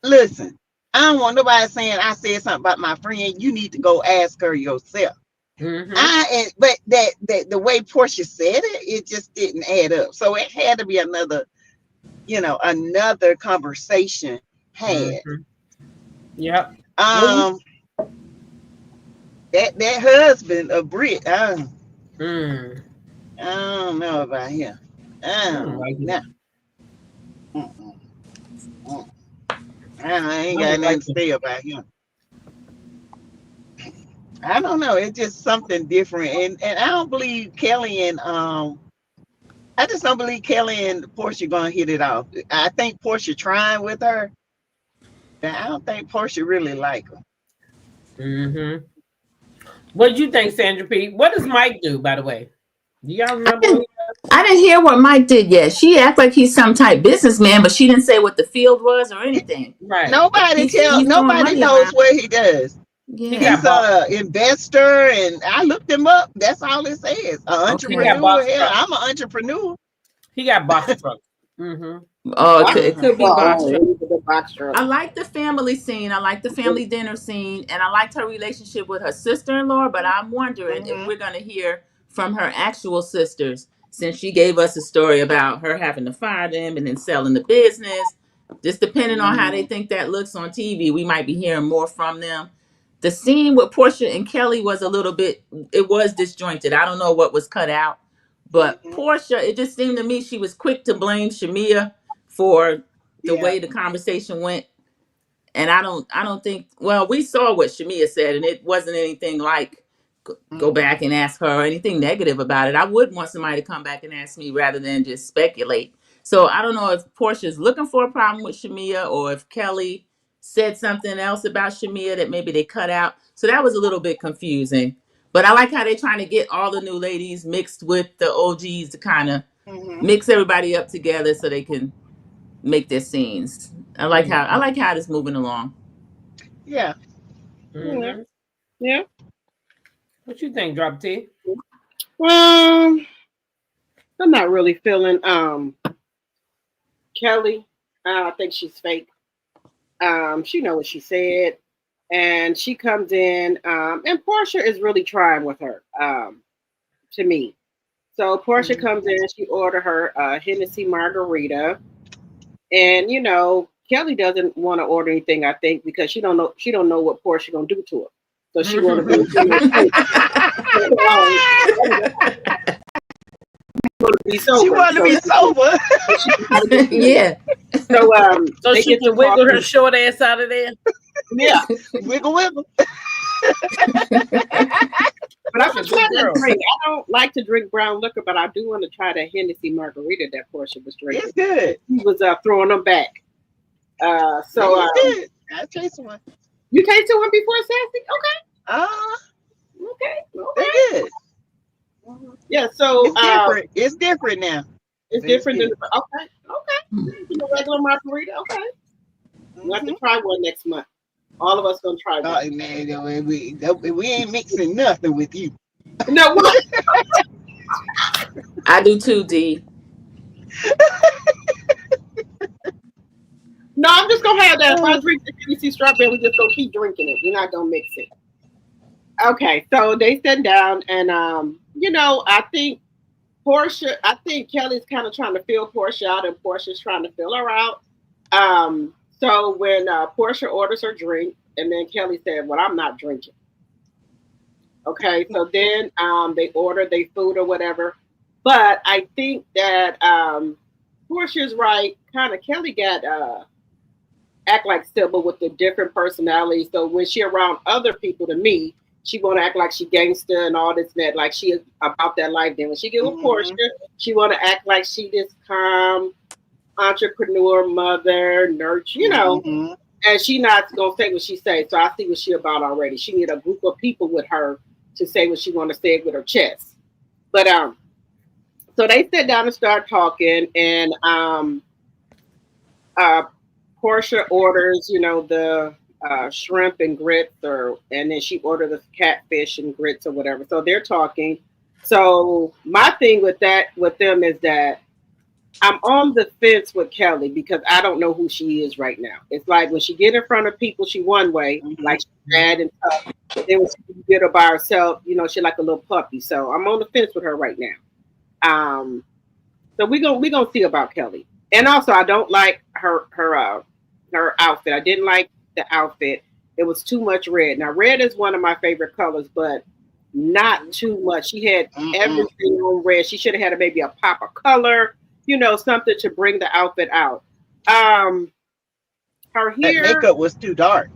listen, I don't want nobody saying I said something about my friend. You need to go ask her yourself. But that the way Porsha said it, it just didn't add up. So it had to be another conversation had. Yep. That husband of Brit, I don't know about him. I ain't got nothing to say about him. I don't know. It's just something different, and I don't believe Kelly and I just don't believe Kelly and Porsha gonna hit it off. I think Porsha trying with her, but I don't think Porsha really like her. What did you think, Sandra P? What does Mike do, by the way? Do y'all remember? I didn't hear what Mike did yet. She act like he's some type businessman, but she didn't say what the field was or anything. Right. Nobody knows what he does. Yeah. He's an investor, and I looked him up. That's all it says. An entrepreneur. Yeah, I'm an entrepreneur. He got box trucks. Oh, it could be box truck. I like the family scene. I like the family dinner scene, and I liked her relationship with her sister-in-law. But I'm wondering if we're going to hear from her actual sisters, since she gave us a story about her having to fire them and then selling the business. Just depending on how they think that looks on TV, we might be hearing more from them. The scene with Porsha and Kelly was a little bit, it was disjointed. I don't know what was cut out. But Porsha, it just seemed to me she was quick to blame Shamea for the way the conversation went. And I don't think, well, we saw what Shamea said, and it wasn't anything like go back and ask her or anything negative about it. I would want somebody to come back and ask me rather than just speculate. So I don't know if Portia's looking for a problem with Shamea or if Kelly said something else about Shamea that maybe they cut out. So that was a little bit confusing. But I like how they're trying to get all the new ladies mixed with the OGs to kind of mix everybody up together so they can make their scenes. I like how it's moving along. Yeah. Yeah. What you think, Drop T? Well, I'm not really feeling Kelly. I think she's fake. She knows what she said, and she comes in, and Porsha is really trying with her. To me, so Porsha comes in. She ordered her Hennessy margarita, and Kelly doesn't want to order anything. I think because she don't know what Porsha gonna do to her. So she want to be. She want to be sober. Yeah. So she can wiggle her short ass out of there. Yeah, wiggle. But I'm trying to drink. I don't like to drink brown liquor, but I do want to try that Hennessy margarita that Porsha was drinking. It's good. He was throwing them back. So I'll taste one. You tasted one before, Sassy? Okay. Okay. They're good. Yeah, so it's different. It's different now. It's different than okay. The regular margarita. Okay. We'll have to try one next month. All of us gonna try one. Man, we ain't mixing nothing with you. No, what? I do too, D. No, I'm just gonna have that. If I drink the Tennessee strawberry, we just gonna keep drinking it. We're not gonna mix it. Okay, so they sat down, and I think Kelly's kind of trying to fill Porsha out, and Porsha's trying to fill her out. So when Porsha orders her drink, and then Kelly said, "Well, I'm not drinking." Okay, so then they order their food or whatever. But I think that Porsha's right. Kind of Kelly got act like Sybil with the different personalities. So when she around other people, to me, she want to act like she gangster and all this and that, like she is about that life. Then when she get with Porsha, she want to act like she this calm entrepreneur, mother, nurture, and she not gonna say what she say. So I see what she about already. She need a group of people with her to say what she want to say with her chest. But so they sit down and start talking, and Porsha orders, the shrimp and grits, and then she ordered the catfish and grits or whatever. So they're talking. So my thing with them is that I'm on the fence with Kelly because I don't know who she is right now. It's like when she get in front of people, she one way, like she's bad and tough. Then when she get her by herself, she like a little puppy. So I'm on the fence with her right now. So we gonna see about Kelly. And also, I don't like her outfit. I didn't like the outfit. It was too much red. Now, red is one of my favorite colors, but not too much. She had everything on red. She should have had maybe a pop of color, something to bring the outfit out. Her hair, that makeup was too dark.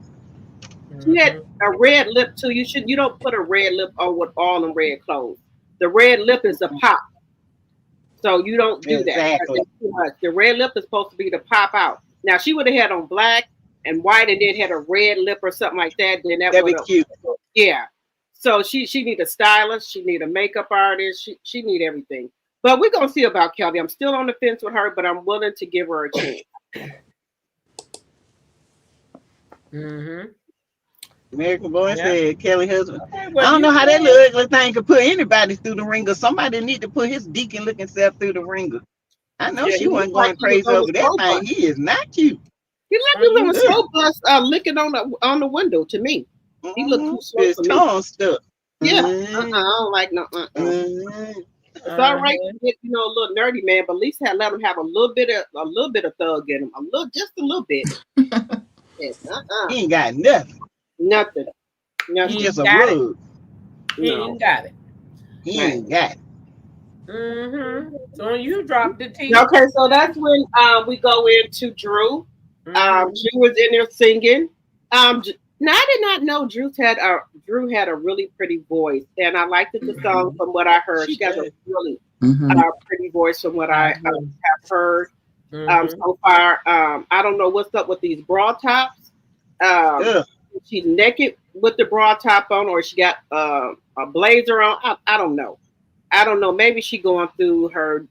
She had a red lip too. You don't put a red lip on with all them red clothes. The red lip is the pop. So you don't do that. Too much. The red lip is supposed to be to pop out. Now she would have had on black and white and then had a red lip or something like that. Then that'd be cute. Yeah. So she need a stylist. She need a makeup artist. She need everything. But we're gonna see about Kelly. I'm still on the fence with her, but I'm willing to give her a chance. American Boy said Kelly husband. I don't know how that little ugly thing could put anybody through the ringer. Somebody need to put his deacon looking self through the ringer. I know she wasn't going crazy over that thing. He is not cute. He like he was on a slow bus licking on the window to me. He looked too slow his for me. tongue stuck. Yeah. I don't like no. It's all right to get a little nerdy man, but at least let him have a little bit of thug in him. Just a little bit. Yes. He ain't got nothing. Nothing. He's just a rug. He ain't got it. He ain't got it. So you dropped the T. Okay, so that's when we go into Drew. Drew was in there singing. Now I did not know Drew had a really pretty voice, and I liked the song from what I heard. She got a really pretty voice from what I have heard so far. I don't know what's up with these bra tops. She's naked with the bra top on, or she got a blazer on. I don't know. Maybe she going through her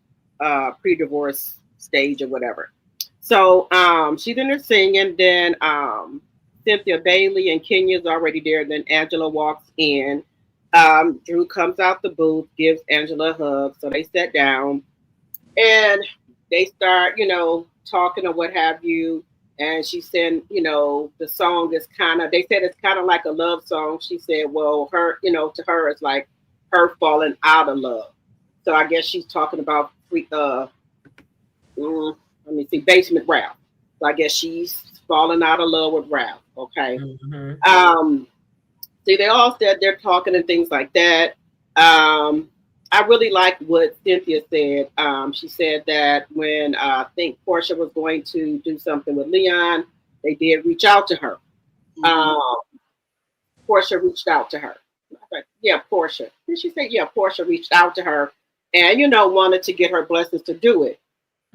pre-divorce stage or whatever. So she's in there singing. Then Cynthia Bailey and Kenya's already there. Then Angela walks in. Drew comes out the booth, gives Angela a hug. So they sat down and they start, talking or what have you. And she said, the song is they said it's kind of like a love song. She said, well, her, to her, it's like her falling out of love. So I guess she's talking about, Basement Ralph. So I guess she's falling out of love with Ralph. Okay. See, they all said they're talking and things like that. I really like what Cynthia said. She said that when I think Porsha was going to do something with Leon, they did reach out to her. Porsha reached out to her. Yeah, Porsha. Did she say, yeah, Porsha reached out to her and, wanted to get her blessings to do it.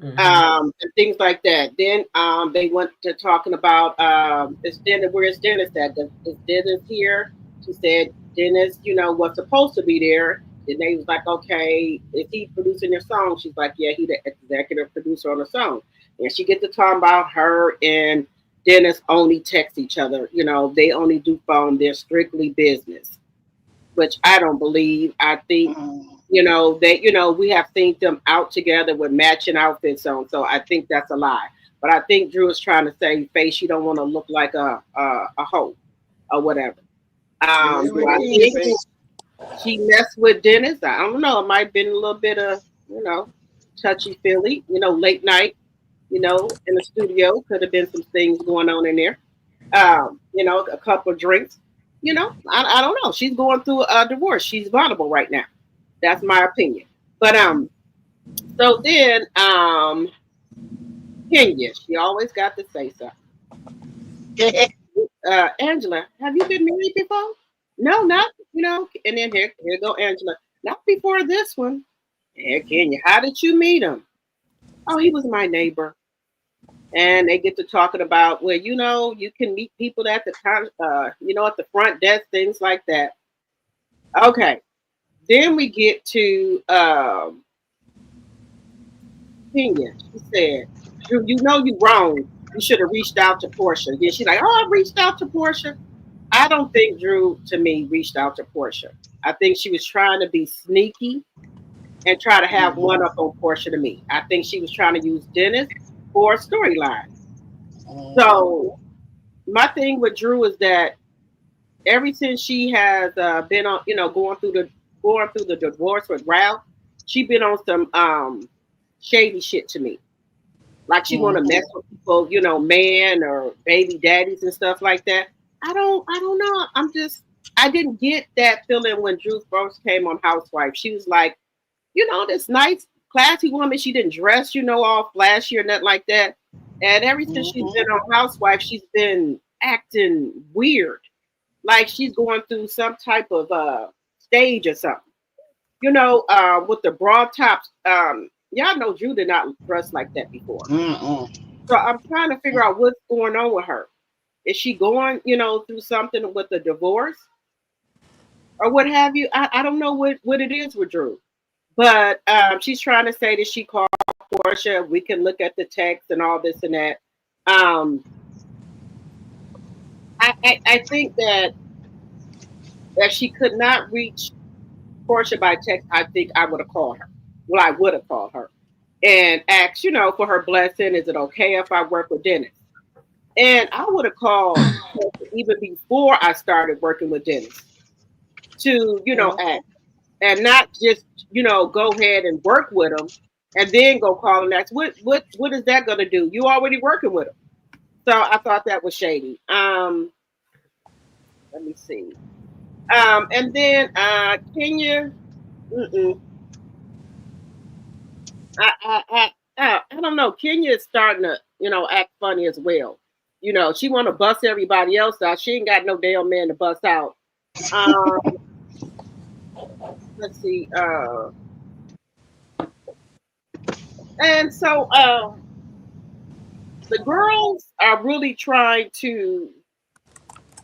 and things like that. Then they went to talking about is Dennis, where's Dennis at? Is Dennis here? She said Dennis, was supposed to be there. And they was like, okay, is he producing your song? She's like, yeah, he the executive producer on the song. And she get to talk about her and Dennis only text each other. They only do phone. They're strictly business, which I don't believe. I think we have seen them out together with matching outfits on. So I think that's a lie. But I think Drew is trying to say, Face, you don't want to look like a hoe or whatever. Do I think she messed with Dennis? I don't know. It might have been a little bit of, touchy feely, late night, in the studio. Could have been some things going on in there. A couple of drinks. I don't know. She's going through a divorce. She's vulnerable right now. That's my opinion. But so then Kenya, she always got to say something. Angela, have you been married before? No, not, and then here go Angela. Not before this one. Yeah, Kenya, how did you meet him? Oh, he was my neighbor. And they get to talking about, well, you can meet people at the time, at the front desk, things like that. Okay. Then we get to Kenya. She said, Drew, you're wrong. You should have reached out to Porsha. Then she's like, oh, I reached out to Porsha. I don't think Drew, to me, reached out to Porsha. I think she was trying to be sneaky and try to have one up on Porsha to me. I think she was trying to use Dennis for a storyline. So my thing with Drew is that ever since she has been on, going through the divorce with Ralph, she been on some shady shit to me. Like she want to mess with people, man or baby daddies and stuff like that. I don't know. I didn't get that feeling when Drew first came on Housewife. She was like, this nice, classy woman. She didn't dress, all flashy or nothing like that. And ever since she's been on Housewife, she's been acting weird. Like she's going through some type of stage or something. With the broad tops. Y'all know Drew did not dress like that before. So I'm trying to figure out what's going on with her. Is she going, through something with the divorce or what have you? I don't know what it is with Drew. But she's trying to say that she called Porsha. We can look at the text and all this and that. I think that if she could not reach Porsha by text, I think I would have called her. Well, I would have called her and asked, for her blessing. Is it okay if I work with Dennis? And I would have called even before I started working with Dennis to, ask and not just, go ahead and work with him and then go call and ask, what is that going to do? You already working with him. So I thought that was shady. Let me see. And then Kenya, I don't know. Kenya is starting to, act funny as well. She want to bust everybody else out. She ain't got no damn man to bust out. Let's see. And so the girls are really trying to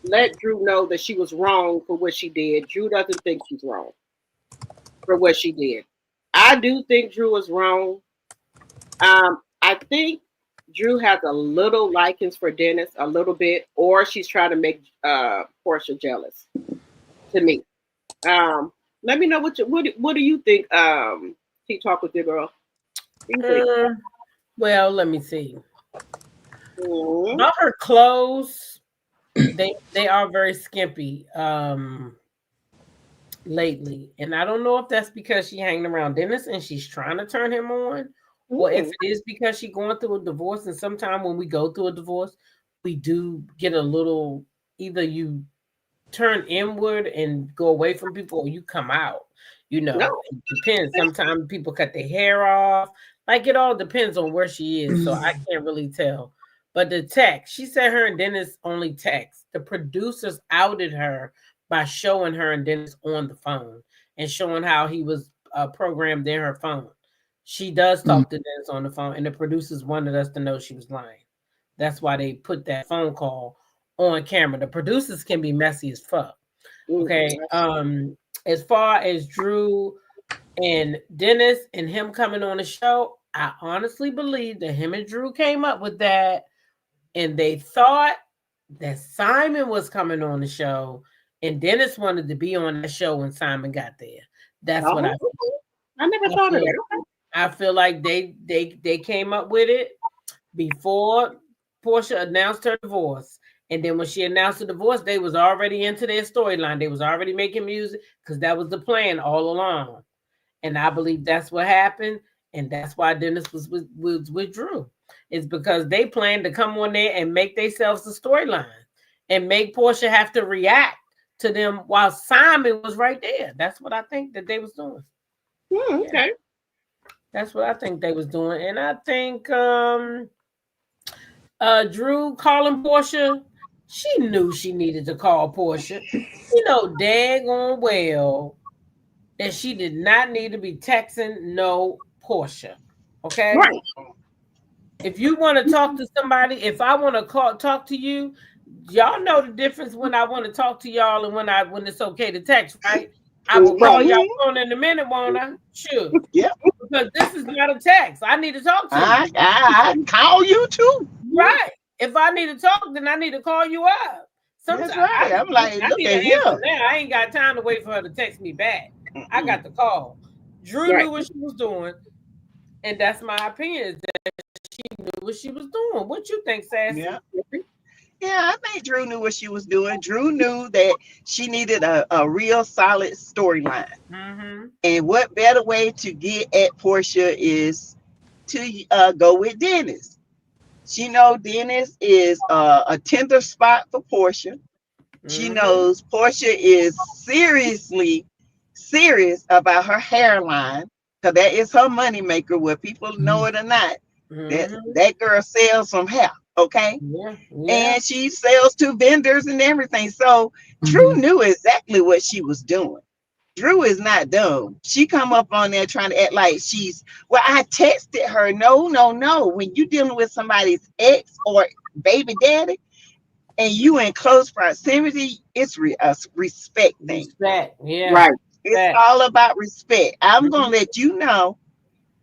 let Drew know that she was wrong for what she did. Drew doesn't think she's wrong for what she did. I do think Drew was wrong. I think Drew has a little likings for Dennis, a little bit, or she's trying to make Porsha jealous. To me, let me know what do you think? Talk with your girl. Well, let me see. About her clothes, they are very skimpy lately, and I don't know if that's because she hanging around Dennis and she's trying to turn him on, or if it is because she's going through a divorce. And sometimes when we go through a divorce, we do get a little, either you turn inward and go away from people, or you come out. It depends. Sometimes people cut their hair off. Like, it all depends on where she is. So I can't really tell. But the text, she said her and Dennis only text. The producers outed her by showing her and Dennis on the phone and showing how he was programmed in her phone. She does talk to Dennis on the phone, and the producers wanted us to know she was lying. That's why they put that phone call on camera. The producers can be messy as fuck. Okay. As far as Drew and Dennis and him coming on the show, I honestly believe that him and Drew came up with that, and they thought that Simon was coming on the show, and Dennis wanted to be on that show when Simon got there. That's what I feel. I never thought of that. I feel like they came up with it before Porsha announced her divorce. And then when she announced the divorce, they was already into their storyline. They was already making music because that was the plan all along. And I believe that's what happened. And that's why Dennis was with Drew. It's because they planned to come on there and make themselves a storyline and make Porsha have to react to them while Simon was right there. That's what I think that they was doing. Okay. That's what I think they was doing. And I think Drew calling Porsha, she knew she needed to call Porsha. You know daggone well that she did not need to be texting no Porsha. Okay? Right. If you want to talk to somebody, if I want to talk to you, y'all know the difference when I want to talk to y'all and when it's okay to text, right? I will call y'all phone in a minute, won't I? Sure. Yeah. Because this is not a text. I need to talk to you. I call you too. Right. If I need to talk, then I need to call you up. Sometimes that's right. I'm like, I look need at to answer him. now. I ain't got time to wait for her to text me back. I got the call. Drew knew what she was doing, and that's my opinion. Is that she knew what she was doing. What you think, Sassy? Yeah, I think Drew knew what she was doing. Drew knew that she needed a real solid storyline. And what better way to get at Porsha is to go with Dennis. She knows Dennis is a tender spot for Porsha. She knows Porsha is seriously serious about her hairline, because that is her moneymaker, whether people know it or not. That girl sells some hair. Okay. And she sells to vendors and everything. So Drew knew exactly what she was doing. Drew is not dumb. She come up on there trying to act like I texted her. No. When you dealing with somebody's ex or baby daddy and you in close proximity, it's a respect thing. Respect. Yeah. Right. It's all about respect. I'm going to let you know,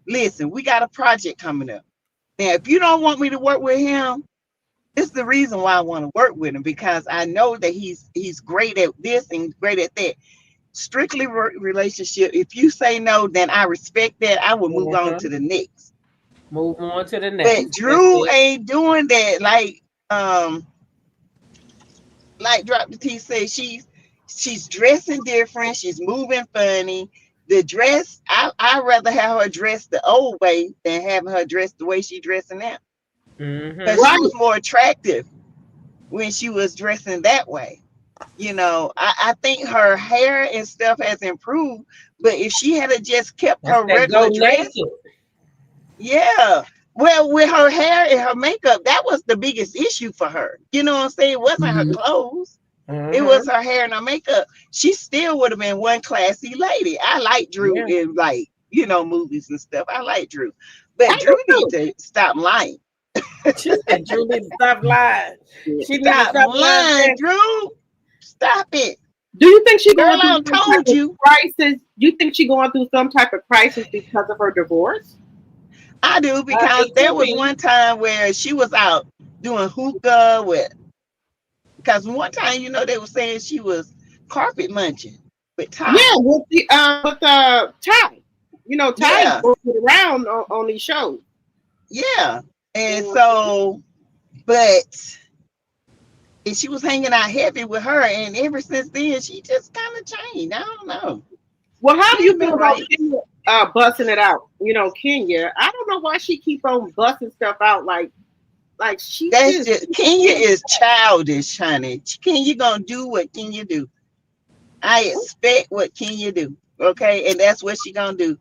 listen, we got a project coming up. Now, if you don't want me to work with him, it's the reason why I want to work with him, because I know that he's great at this and great at that. Strictly relationship. If you say no, then I respect that. I will move on to the next. Move on to the next. But Drew ain't doing that. Like Drop the T said, she's dressing different. She's moving funny. The dress, I'd rather have her dressed the old way than having her dressed the way she dressing now. Because she was more attractive when she was dressing that way. You know, I think her hair and stuff has improved, but if she had just kept her regular dress, well, with her hair and her makeup, that was the biggest issue for her. You know what I'm saying? It wasn't her clothes. It was her hair and her makeup. She still would have been one classy lady. I like Drew in movies and stuff. I like Drew. But Drew needs to stop lying. She said Drew needs to stop lying. She stop lying, Drew. Stop it. Do you think she going through some type of crisis? Do you think she going through some type of crisis because of her divorce? I do, because there was one time where she was out doing hookah because one time, they were saying she was carpet munching with Ty. Yeah, with Ty. Ty goes around on these shows. Yeah. And so, but she was hanging out heavy with her, and ever since then, she just kind of changed. I don't know. Well, how do you feel about Kenya busting it out? Kenya, I don't know why she keep on busting stuff out like she. That's just Kenya is childish, honey. Kenya gonna do what Kenya do. I expect what Kenya do. Okay, and that's what she gonna do.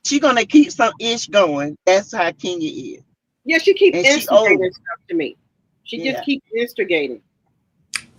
She gonna keep some ish going. That's how Kenya is. Yeah, she keeps instigating stuff to me. She just keeps instigating.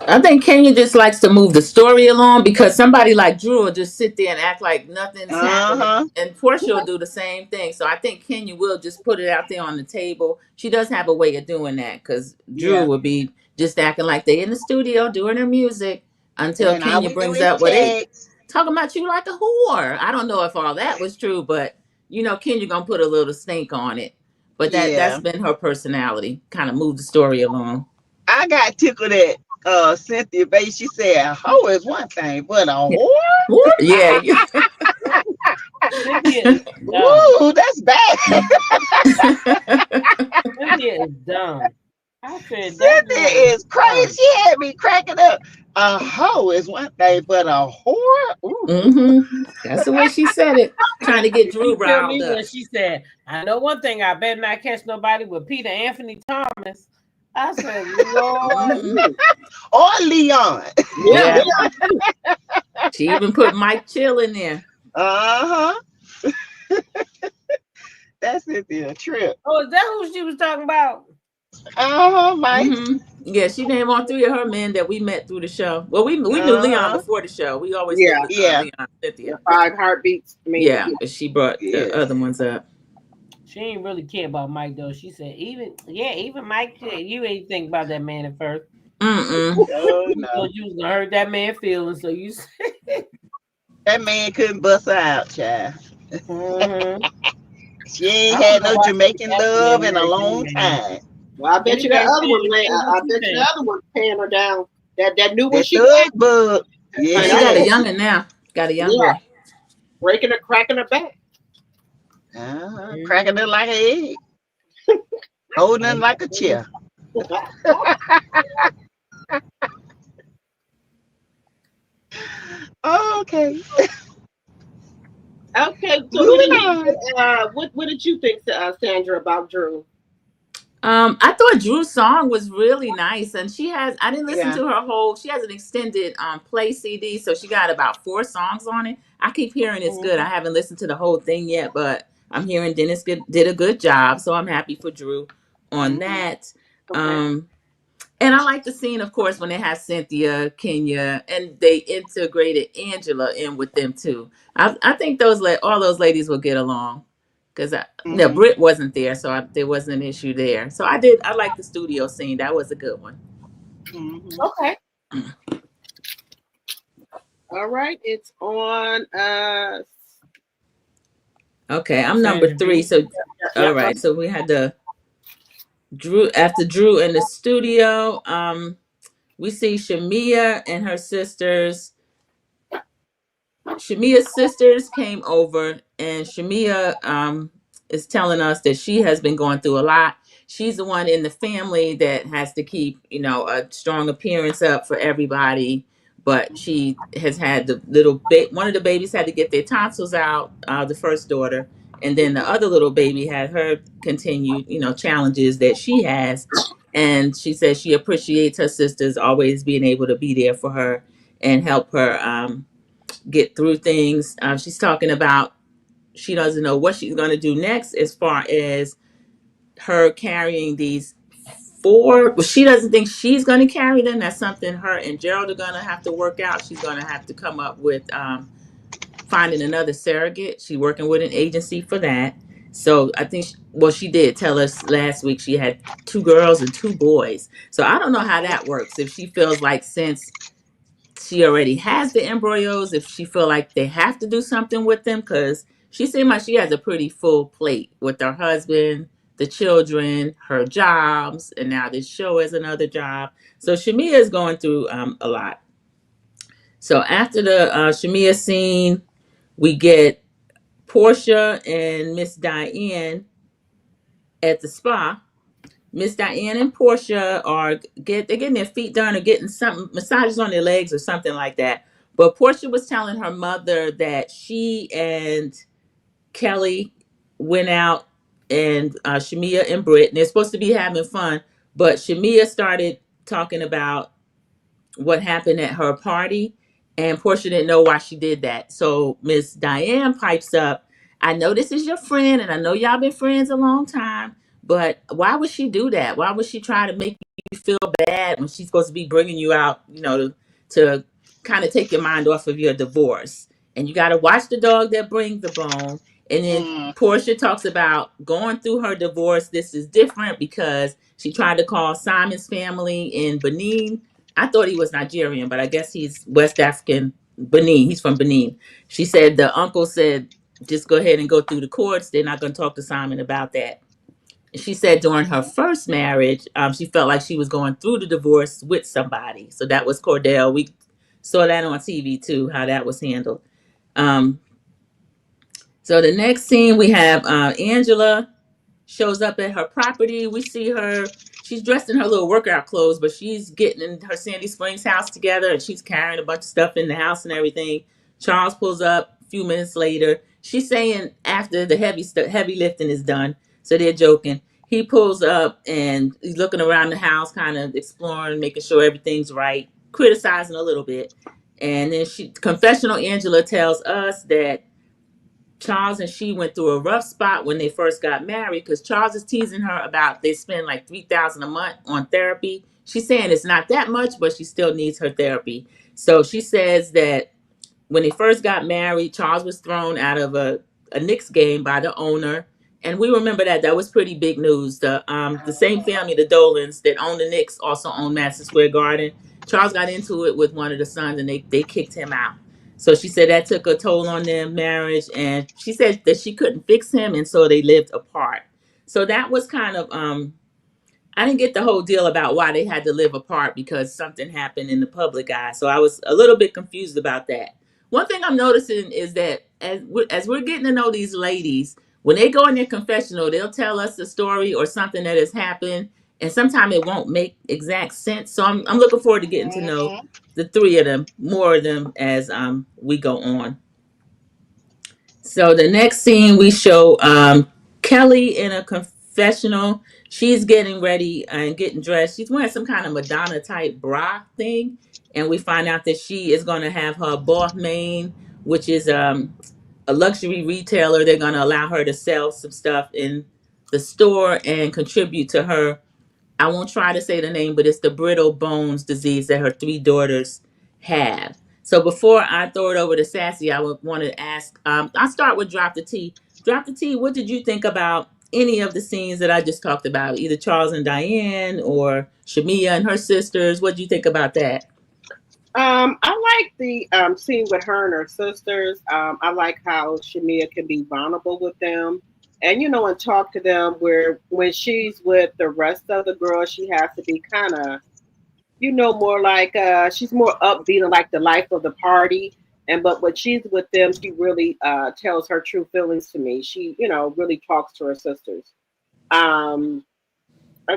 I think Kenya just likes to move the story along because somebody like Drew will just sit there and act like nothing's happening. And Porsha will do the same thing. So I think Kenya will just put it out there on the table. She does have a way of doing that because Drew will be just acting like they in the studio doing her music until And all Kenya we do brings is up what they text. talking about you like a whore. I don't know if all that was true, but Kenya gonna put a little stink on it. But that's Yeah. been her personality, kind of move the story along. I got tickled at Cynthia Bay. She said a hoe is one thing, but a whore? Yeah. Cynthia is dumb. Ooh, that's bad. Cynthia is dumb. I said Cynthia is crazy. She had me cracking up. A hoe is one thing, but a whore? Ooh. That's the way she said it. Trying to get Drew riled up. When she said, "I know one thing. I better not catch nobody with Peter Anthony Thomas." I said, "Lord." Or Leon. Yeah. She even put Mike Chill in there. That's Cynthia trip. Oh, is that who she was talking about? Mike. Yeah, she named all three of her men that we met through the show. Well, we knew Leon before the show. We always knew Leon, Cynthia. The 5 heartbeats. Yeah, but she brought the other ones up. She ain't really care about Mike though. She said, even Mike, you ain't think about that man at first. Oh, no. So you was gonna hurt that man's feelings, so you said that man couldn't bust her out, child. She ain't had no Jamaican love in a long time. Well, I bet you that other one, I bet you the other one paying her down. That new one she got. Bug. Yeah, she got a youngin' now. Got a young boy. Breaking her, cracking her back. Cracking it like an egg. Holding it like a chair. Okay. Okay. So what did you think, Sandra, about Drew? I thought Drew's song was really nice, and I didn't listen to her whole. She has an extended play CD, so she got about 4 songs on it. I keep hearing it's good. I haven't listened to the whole thing yet, but I'm hearing Dennis did a good job, so I'm happy for Drew on that. Okay. And I like the scene, of course, when they have Cynthia, Kenya, and they integrated Angela in with them too. I think all those ladies will get along. Because Britt wasn't there, so there wasn't an issue there. So I like the studio scene. That was a good one. Okay. All right, it's on us. Okay, I'm number 3. So all right, so we had Drew in the studio. We see Shamea and her sisters. Shamea's sisters came over, and Shamea is telling us that she has been going through a lot. She's the one in the family that has to keep, a strong appearance up for everybody. But she has had one of the babies had to get their tonsils out, the first daughter, and then the other little baby had her continued, challenges that she has. And she says she appreciates her sisters always being able to be there for her and help her get through things. She's talking about she doesn't know what she's going to do next as far as her carrying these 4. Well, she doesn't think she's going to carry them. That's something her and Gerald are going to have to work out. She's going to have to come up with finding another surrogate. She's working with an agency for that. So I think, she did tell us last week she had 2 girls and 2 boys. So I don't know how that works. If she feels like since she already has the embryos, if she feel like they have to do something with them, because she seemed like she has a pretty full plate with her husband, the children, her jobs, and now this show is another job. So Shamea is going through a lot. So after the Shamea scene, we get Porsha and Miss Diane at the spa. Miss Diane and Porsha they're getting their feet done or getting something, massages on their legs or something like that. But Porsha was telling her mother that she and Kelly went out and Shamea and Britt, and they're supposed to be having fun. But Shamea started talking about what happened at her party, and Porsha didn't know why she did that. So Miss Diane pipes up, I know this is your friend, and I know y'all been friends a long time, but why would she do that? Why would she try to make you feel bad when she's supposed to be bringing you out, to kind of take your mind off of your divorce. And you got to watch the dog that brings the bone. And then Porsha talks about going through her divorce. This is different because she tried to call Simon's family in Benin. I thought he was Nigerian, but I guess he's West African, Benin. He's from Benin. She said the uncle said, just go ahead and go through the courts. They're not going to talk to Simon about that. She said during her first marriage, she felt like she was going through the divorce with somebody. So that was Cordell. We saw that on TV too, how that was handled. Um, so the next scene we have Angela shows up at her property. We see her. She's dressed in her little workout clothes, but she's getting in her Sandy Springs house together, and she's carrying a bunch of stuff in the house and everything. Charles pulls up a few minutes later. She's saying after the heavy lifting is done, so they're joking. He pulls up and he's looking around the house, kind of exploring, making sure everything's right, criticizing a little bit. And then confessional Angela tells us that Charles and she went through a rough spot when they first got married because Charles is teasing her about they spend like $3,000 a month on therapy. She's saying it's not that much, but she still needs her therapy. So she says that when they first got married, Charles was thrown out of a Knicks game by the owner. And we remember that was pretty big news. The same family, the Dolans, that owned the Knicks also owned Madison Square Garden. Charles got into it with one of the sons and they kicked him out. So she said that took a toll on their marriage. And she said that she couldn't fix him. And so they lived apart. So that was kind of, I didn't get the whole deal about why they had to live apart because something happened in the public eye. So I was a little bit confused about that. One thing I'm noticing is that as we're getting to know these ladies, when they go in their confessional, they'll tell us a story or something that has happened, and sometimes it won't make exact sense. So I'm looking forward to getting to know the three of them, more of them as we go on. So the next scene we show Kelly in a confessional. She's getting ready and getting dressed. She's wearing some kind of Madonna type bra thing. And we find out that she is going to have her Balmain, which is a luxury retailer. They're going to allow her to sell some stuff in the store and contribute to her. I won't try to say the name, but it's the brittle bones disease that her three daughters have. So before I throw it over to Sassy, I would want to ask, I'll start with Drop the T. Drop the T, what did you think about any of the scenes that I just talked about, either Charles and Diane or Shamea and her sisters? What did you think about that? I like the scene with her and her sisters. I like how Shamea can be vulnerable with them. And and talk to them where when she's with the rest of the girls, she has to be kind of, more like she's more upbeat and like the life of the party. But when she's with them, she really tells her true feelings to me. She, really talks to her sisters. I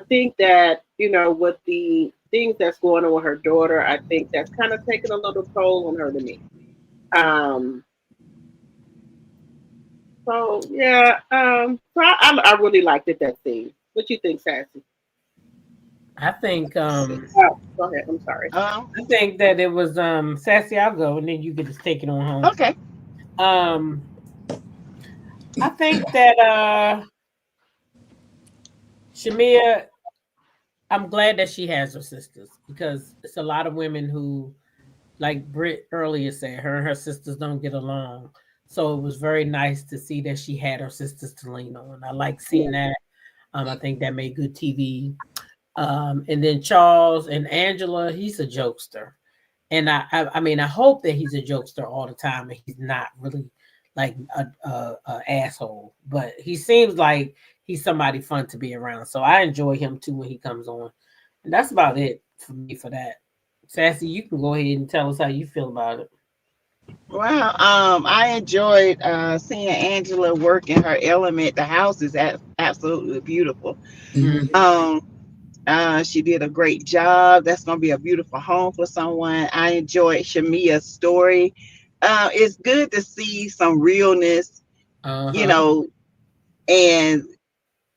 think that, with the things that's going on with her daughter, I think that's kind of taking a little toll on her to me. So yeah, so I really liked that scene. What you think, Sassy? I think go ahead. I'm sorry. I think that it was Sassy. I'll go, and then you can just take it on home. Okay. I think that Shamea, I'm glad that she has her sisters because it's a lot of women who, like Britt earlier said, her and her sisters don't get along. So it was very nice to see that she had her sisters to lean on. I like seeing that. I think that made good TV. And then Charles and Angela, he's a jokester. And I mean, I hope that he's a jokester all the time and he's not really like a asshole. But he seems like he's somebody fun to be around. So I enjoy him too when he comes on. And that's about it for me for that. Sassy, you can go ahead and tell us how you feel about it. Well, I enjoyed seeing Angela work in her element. The house is absolutely beautiful. She did a great job. That's going to be a beautiful home for someone. I enjoyed Shamea's story. It's good to see some realness, and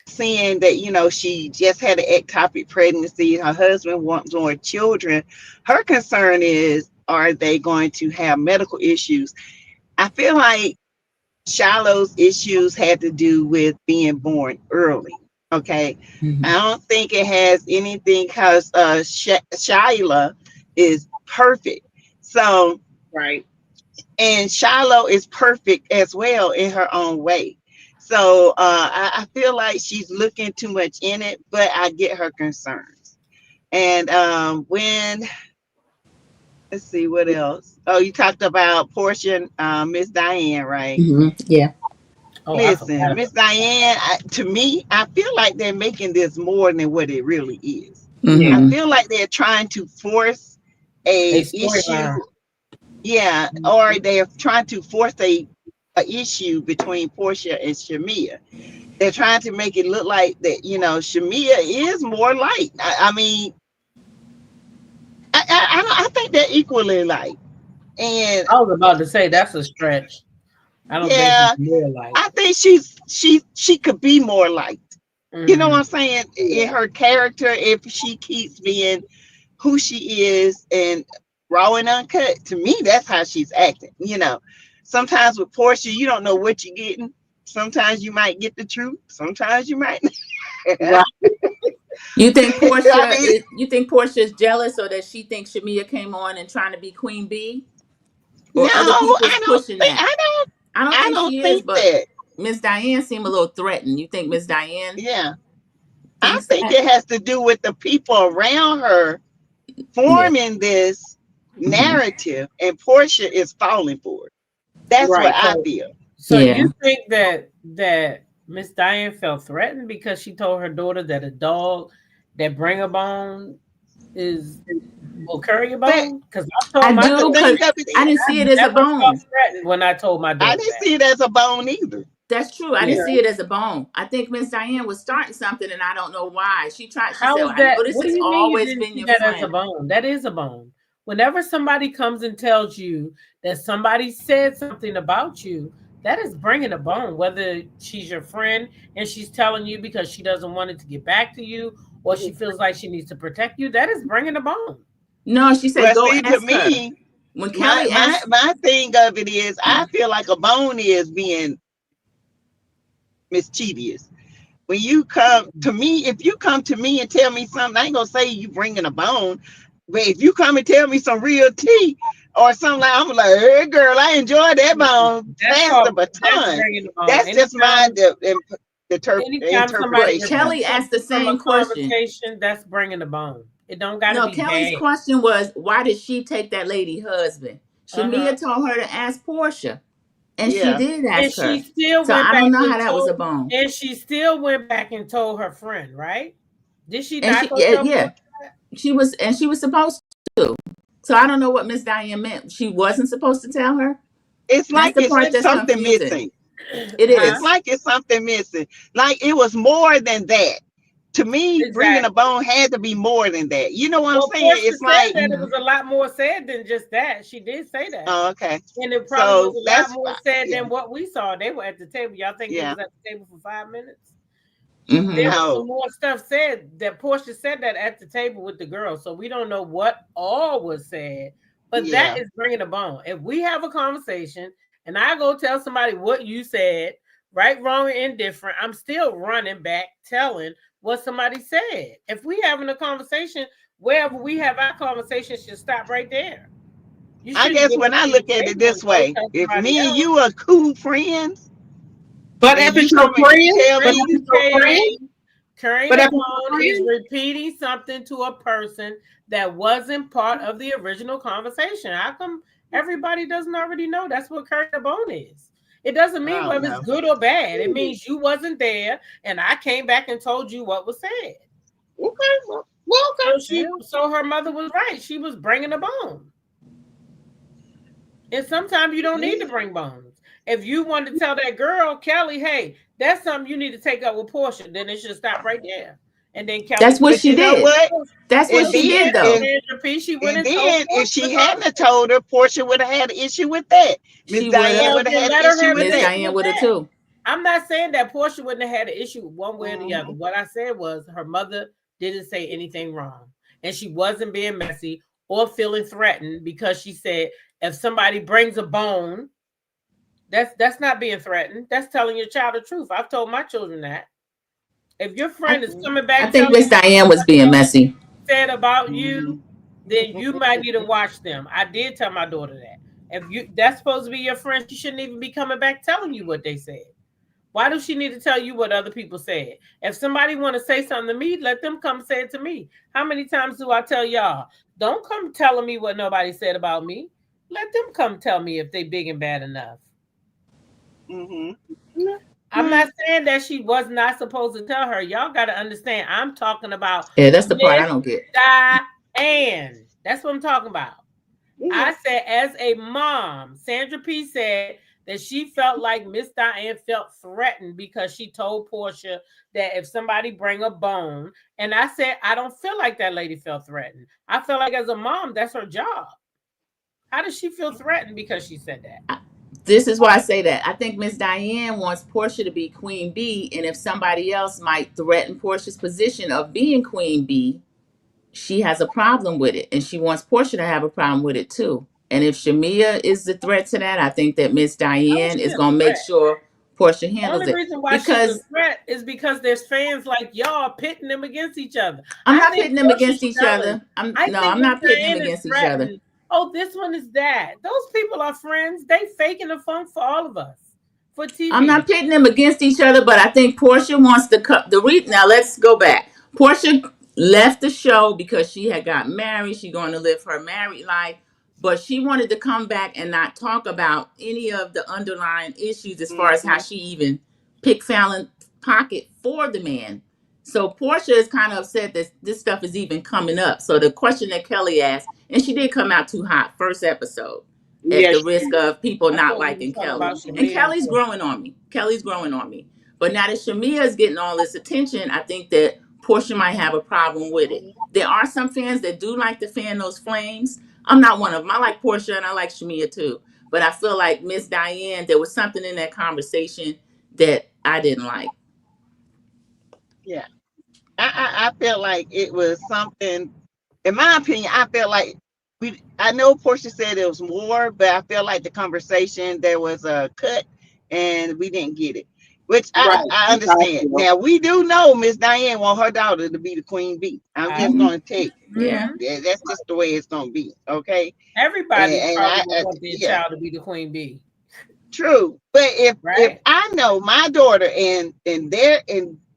seeing that, she just had an ectopic pregnancy. Her husband wants more children. Her concern is, are they going to have medical issues? I feel like Shiloh's issues had to do with being born early. Okay. I don't think it has anything because Shyla is perfect. So, Right. and Shiloh is perfect as well in her own way. So I feel like she's looking too much in it, but I get her concerns. And when let's see what else. Oh, you talked about Porsha and Miss Diane, right? Yeah. Oh, I Listen, forgot Miss about Diane, to me, I feel like they're making this more than what it really is. Yeah. I Mm-hmm. feel like they're trying to force a a issue, storyline. yeah, or they're trying to force a issue between Portia and Shamea. They're trying to make it look like that, Shamea is more light. I mean, I think they're equally light. And I was about to say that's a stretch. I don't think she's yeah, more like. I think she could be more light. You know what I'm saying? In her character, if she keeps being who she is and raw and uncut, to me, that's how she's acting. Sometimes with Portia, you don't know what you're getting. Sometimes you might get the truth. Sometimes you might not. Right. You think I Portia mean, is? You think Portia is jealous, or that she thinks Shamea came on and trying to be Queen Bee, no, or other people's I don't pushing think that? I don't I don't I think don't she is, think but that. Miss Diane seemed a little threatened. You think Miss Diane Yeah. I thinks think that? it has to do with the people around her Yeah. forming this Hmm. narrative, and Portia is falling for it. That's what Right. I So, feel. so Yeah. you think that Miss Diane felt threatened because she told her daughter that a dog that bring a bone is will carry a But bone? Because I I told my but the do, daughter thing because that. of it I is, didn't see I it as a never felt bone. threatened when I told my I daughter didn't that. see it as a bone either. That's true. I didn't Yeah. see it as a bone. I think Miss Diane was starting something, and I don't know why. She tried. She said, How is "I know that? this What do has you mean you always didn't been see your that as a friend." bone? That is a bone. Whenever somebody comes and tells you that somebody said something about you, that is bringing a bone. Whether she's your friend and she's telling you because she doesn't want it to get back to you, or she feels like she needs to protect you, that is bringing a bone. No, she said, Well, "Go see, to ask her." me, When my Kelly my asked, my thing of it is, I feel like a bone is being mischievous. When you come to me, if you come to me and tell me something, I ain't gonna say you bringing a bone, but if you come and tell me some real tea or something, like, I'm like, hey, girl, I enjoy that bone, That's pass the called that's baton. bringing a bone. That's just my Anytime somebody but interpretation. Kelly removes asked the something from a same question. conversation, that's bringing a bone. It don't got to No, be Kelly's bad. question was, "Why did she take that lady husband?" Uh huh. Shamea told her to ask Portia, and she Yeah. did And ask she her. still So went I back don't know how and that was a told, bone. and she still went back and told her friend, right? Did she And not she, go yeah, tell yeah, Portia? she was supposed to. So I don't know what Miss Diane meant. She wasn't supposed to tell her. It's That's like the it's part that's something confusing. missing. It Huh? It's is. like it's something missing. Like it was more than that. To me, bringing a Exactly. bone had to be more than that. You know what I'm Well, saying? Portia It's said like, that it Hmm. was a lot more said than just that. She did say that. oh, okay. And it probably was So a lot that's more said yeah, than what we saw. They were at the table. Y'all think they yeah. was at the table for 5 minutes? There Hmm. was some No, more stuff said that Portia said that at the table with the girls. So we don't know what all was said, but that yeah. is bringing a bone. If we have a conversation and I go tell somebody what you said, right, wrong, or indifferent, I'm still running back telling what somebody said. If we having a conversation, wherever we have our conversation should stop right there. You I shouldn't guess get when up I to the look at it table and this go way, tell if somebody me and else. you are cool friends, But and if you it's your come and you friend, tell but me, if it's your Educated. friend, Carrying but a if it's bone your is friend, repeating something to a person that wasn't part of the original conversation. How come everybody doesn't already know that's what carrying a bone is? It doesn't mean I don't whether it's know. good or bad. It means you wasn't there and I came back and told you what was said. okay, well, okay. So her mother was right. She was bringing a bone. And sometimes you don't need to Yeah. bring bones. If you want to tell that girl, Kelly, hey, that's something you need to take up with Portia, then it should stop right there. And then Kelly That's what could But she you know did. what? That's what And so she she then did, did though. Sandra P. She went and and told then if Portia the she hadn't have conversation. told her, Portia would have had an issue with that. Miss She would Diane have. Well, would have then had an let her issue have with an Miss that. issue Diane with would have that. too. I'm not saying that Portia wouldn't have had an issue one way or the other. Mhm. What I said was her mother didn't say anything wrong. And she wasn't being messy or feeling threatened because she said if somebody brings a bone, that's not being threatened. That's telling your child the truth. I've told my children that. If your friend is coming back, I think Miss Diane was being messy. Said about you, then you might need to watch them. I did tell my daughter that. If that's supposed to be your friend, she shouldn't even be coming back telling you what they said. Why does she need to tell you what other people said? If somebody want to say something to me, let them come say it to me. How many times do I tell y'all? Don't come telling me what nobody said about me. Let them come tell me if they big and bad enough. I'm not saying that she was not supposed to tell her. Y'all got to understand. I'm talking about. Yeah, that's the part I don't get. Diane. That's what I'm talking about. I said, as a mom, Sandra P said that she felt like Miss Diane felt threatened because she told Porsha that if somebody bring a bone, and I said, I don't feel like that lady felt threatened. I feel like as a mom, that's her job. How does she feel threatened because she said that? This is why I say that. I think Miss Diane wants Porsha to be Queen Bee, and if somebody else might threaten Porsha's position of being Queen Bee, she has a problem with it, and she wants Porsha to have a problem with it too. And if Shamea is the threat to that, I think that Miss Diane is going to make sure Porsha handles it. The only reason why she's a threat is because there's fans like y'all pitting them against each other. I'm not pitting them against each other. I'm not pitting them against each other. Oh, this one is that. Those people are friends. They faking the funk for all of us. For TV. I'm not pitting them against each other, but I think Porsha wants to cut the now let's go back. Porsha left the show because she had got married. She's going to live her married life, but she wanted to come back and not talk about any of the underlying issues as far as how she even picked Fallon's pocket for the man. So Porsha is kind of upset that this stuff is even coming up. So the question that Kelly asked, and she did come out too hot first episode at the risk of people not liking Kelly. And Kelly's growing on me. But now that Shamea is getting all this attention, I think that Porsha might have a problem with it. There are some fans that do like to fan those flames. I'm not one of them. I like Porsha and I like Shamea too. But I feel like Miss Diane, there was something in that conversation that I didn't like. Yeah. I felt like it was something, in my opinion, I felt like I know Porsha said there was more, but I felt like the conversation, there was a cut and we didn't get it. Which I understand. Now we do know Miss Diane want her daughter to be the Queen Bee. I'm just gonna take it. That's just the way it's gonna be. Okay. Everybody probably want their child to be the Queen Bee. True. But if I know my daughter and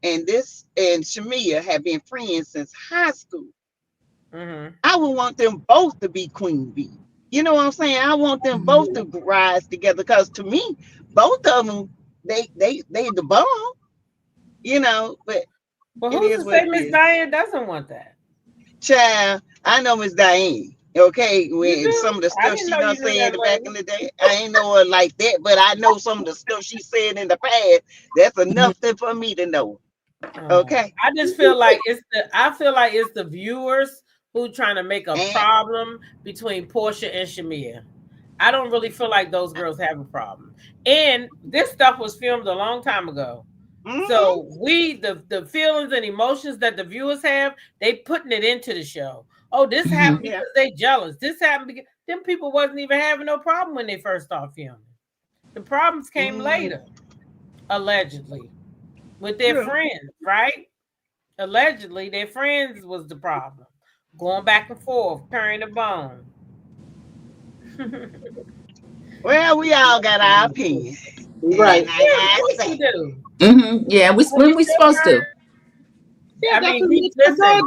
Shamea have been friends since high school, I would want them both to be Queen Bee. You know what I'm saying? I want them both to rise together because to me, both of them, they the bomb. You know, but who's to say Miss Diane doesn't want that? Child, I know Miss Diane. Okay, when some of the stuff she done said back in the day, I ain't know her like that, but I know some of the stuff she said in the past. That's enough for me to know. Okay. I just feel like it's the viewers who trying to make a problem between Porsha and Shamea. I don't really feel like those girls have a problem. And this stuff was filmed a long time ago. So the feelings and emotions that the viewers have, they putting it into the show. Oh, this happened because they jealous. This happened because them people wasn't even having no problem when they first started filming. The problems came later, allegedly, with their friends, right? Allegedly, their friends was the problem. Going back and forth, carrying the bone. Well, we all got our opinions. Right. Yeah, we supposed to. Yeah, I mean, listen,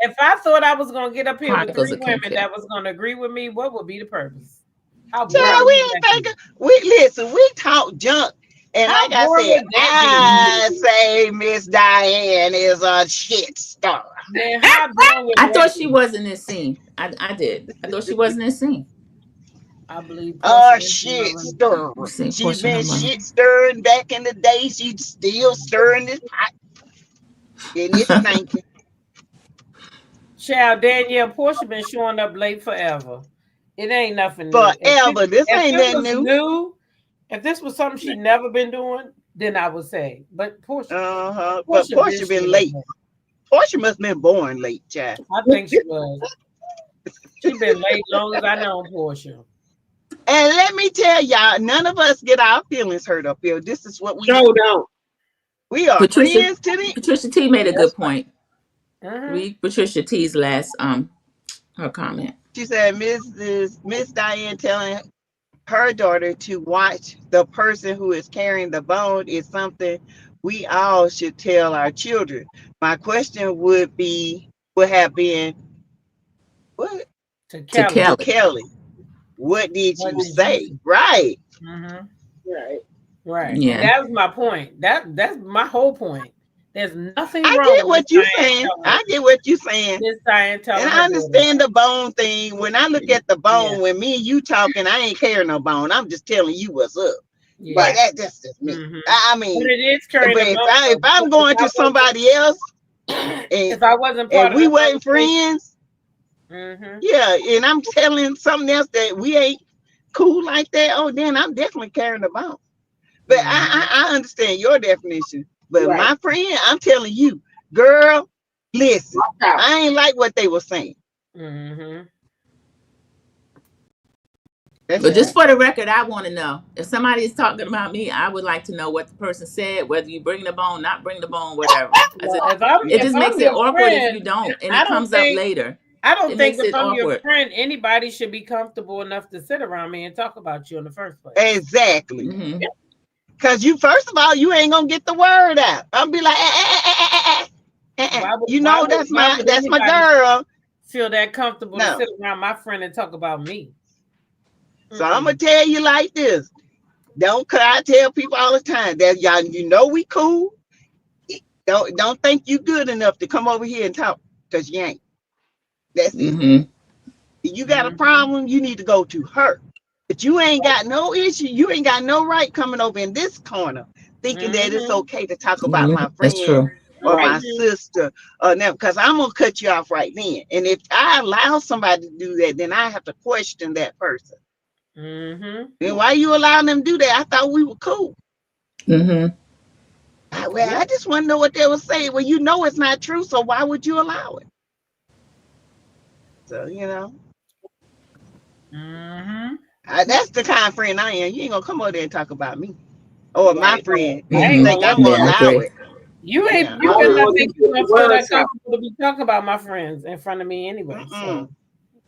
if I thought I was gonna get up here with 3 women that was gonna agree with me, what would be the purpose? We talk junk. And like I said, I say Miss Diane is a shit star. I thought she wasn't in scene. I did. I thought she wasn't in scene. I believe. Shit stir. She's been shit stirring back in the day. She's still stirring this pot. And it's stinking. Child, Danielle, Porsha been showing up late forever. It ain't nothing new. Forever. This ain't nothing new. If this was something she'd never been doing, then I would say. But Porsha. But Porsha been late. Porsha must have been born late, child. I think she was. She been late long as I know Porsha. And let me tell y'all, none of us get our feelings hurt up here. This is what we don't. We are friends today. Patricia T made a good point. Uh-huh. Read Patricia T's last her comment. She said Miss Diane telling her daughter to watch the person who is carrying the bone is something we all should tell our children. My question would have been, what? To Kelly. What did you say? Right. Mm-hmm. Right. Yeah. That was my point. That's my whole point. There's nothing wrong. I get what you're saying. And I understand the bone thing. When I look at the bone, when me and you talking, I ain't carrying no bone. I'm just telling you what's up. Yeah. But that's just me. Mm-hmm. I mean, but it is carrying but if I'm going to somebody else, and if I wasn't part and of we weren't friends, yeah, and I'm telling something else that we ain't cool like that, oh, then I'm definitely carrying the bone. But I understand your definition. But my friend, I'm telling you, girl, listen, I ain't like what they were saying. Mm-hmm. But just for the record, I want to know if somebody is talking about me, I would like to know what the person said, whether you bring the bone, not bring the bone, whatever. It just makes it awkward if you don't, and it comes up later. I don't think if I'm your friend, anybody should be comfortable enough to sit around me and talk about you in the first place. Exactly. Mm-hmm. Because you, first of all, you ain't gonna get the word out. I'll be like, you know, that's my girl. Feel that comfortable to sit around my friend and talk about me. So I'm gonna tell you like this. I tell people all the time that y'all, you know, we cool. Don't think you good enough to come over here and talk, because you ain't. That's it. If you got a problem, you need to go to her. But you ain't got no issue. You ain't got no right coming over in this corner thinking that it's okay to talk about my friend or my sister or never, because I'm gonna cut you off right then. And if I allow somebody to do that, then I have to question that person. And why you allowing them to do that? I thought we were cool. I just want to know what they were saying. Well, you know it's not true, so why would you allow it? So, you know. That's the kind of friend I am. You ain't gonna come over there and talk about me or my friend. You think I'm gonna allow it? You ain't. You better think you're gonna feel that comfortable to be talking about my friends in front of me anyway. So,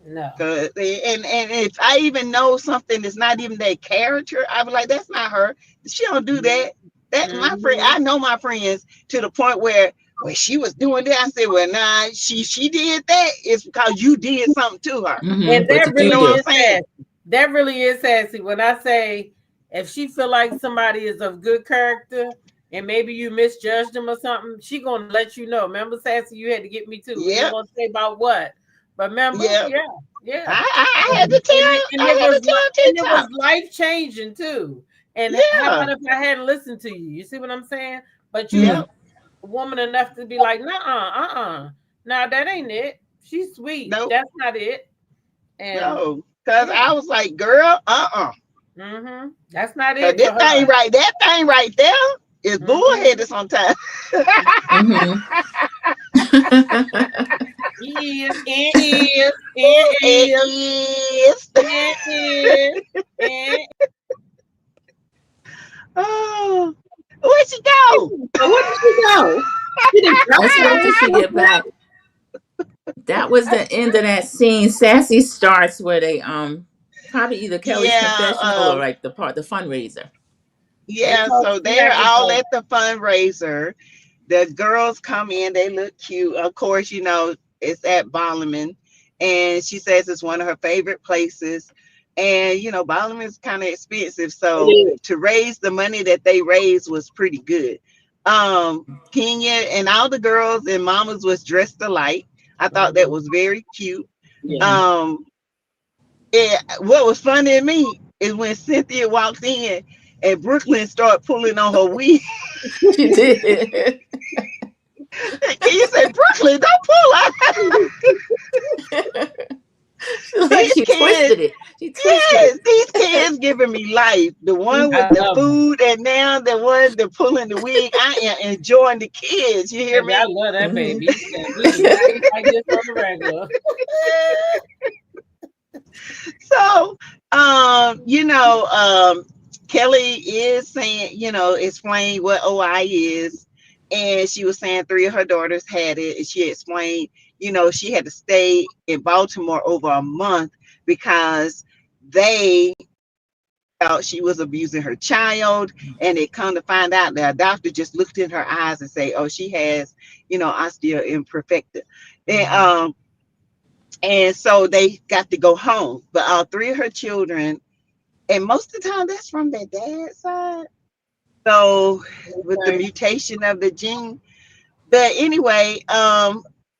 no. And if I even know something that's not even their character, I was like, that's not her. She don't do that. That's my friend. I know my friends to the point where when she was doing that, I said, well, nah, she did that. It's because you did something to her. And that really is sassy. That really is sassy. When I say, if she feel like somebody is of good character and maybe you misjudged them or something, she gonna let you know. Remember, Sassy, you had to get me too. Yeah. You gonna say about what? But remember, yeah. I had to tell you. And it was life changing too. And how about if I hadn't listened to you? You see what I'm saying? But you're a woman enough to be like, nah, that ain't it. She's sweet. Nope. That's not it. And no, because I was like, girl, that's not it. That thing right there is bullheaded sometimes. It is. Oh, where'd she go? Where did she go? Let's wait till she get back. That was the end of that scene. Sassy starts where they probably either Kelly's confessional or like the fundraiser. Yeah, so they're all at the fundraiser. The girls come in, they look cute. Of course, you know, it's at Bolliman. And she says it's one of her favorite places. And, you know, Bolliman is kind of expensive. So to raise the money that they raised was pretty good. Kenya and all the girls and mamas was dressed alike. I thought that was very cute. What was funny to me is when Cynthia walked in and Brooklyn started pulling on her wig. She did. You said, Brooklyn, don't pull out. She twisted it. These kids giving me life. The one with the food and now the one that pulling the wig. I am enjoying the kids. You hear me? I love that baby. I just on the regular. So, you know, Kelly is saying, you know, explain what OI is. And she was saying 3 of her daughters had it. And she explained, she had to stay in Baltimore over a month because they felt she was abusing her child. And it come to find out that a doctor just looked in her eyes and say, oh, she has, osteo imperfecta. And so they got to go home. But all 3 of her children, and most of the time that's from their dad's side. So with the mutation of the gene. But anyway, I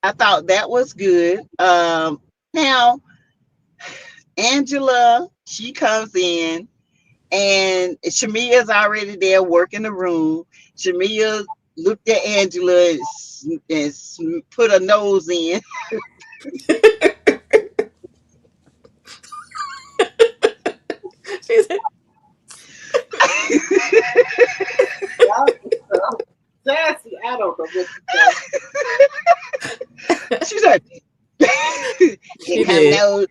thought that was good. Now Angela, she comes in and Shamea's already there working the room. Shamea looked at Angela and put her nose in. She said, Sassy, I don't know what She said, she did.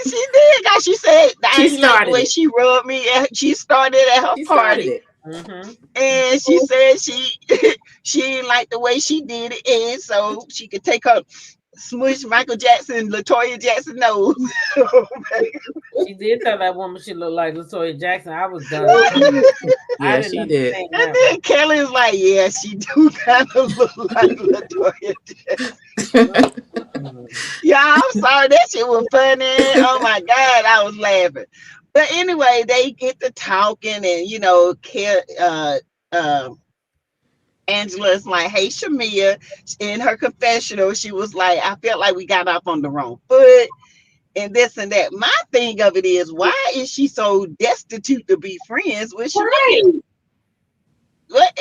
She did, guys. She said, She I like the way started it. she rubbed me. She started at her She started party. it. And she said she didn't like the way she did it. And so she could take her smush Michael Jackson, Latoya Jackson nose. She did tell that woman she looked like Latoya Jackson. I was done. Yeah, she did. And then Kelly's like, yeah, she do kind of look like Latoya Jackson. Yeah, I'm sorry. That shit was funny. Oh my God, I was laughing. But anyway, they get to talking and, Angela's like, hey, Shamea, in her confessional, she was like, I felt like we got off on the wrong foot and this and that. My thing of it is, why is she so destitute to be friends with Shamea? What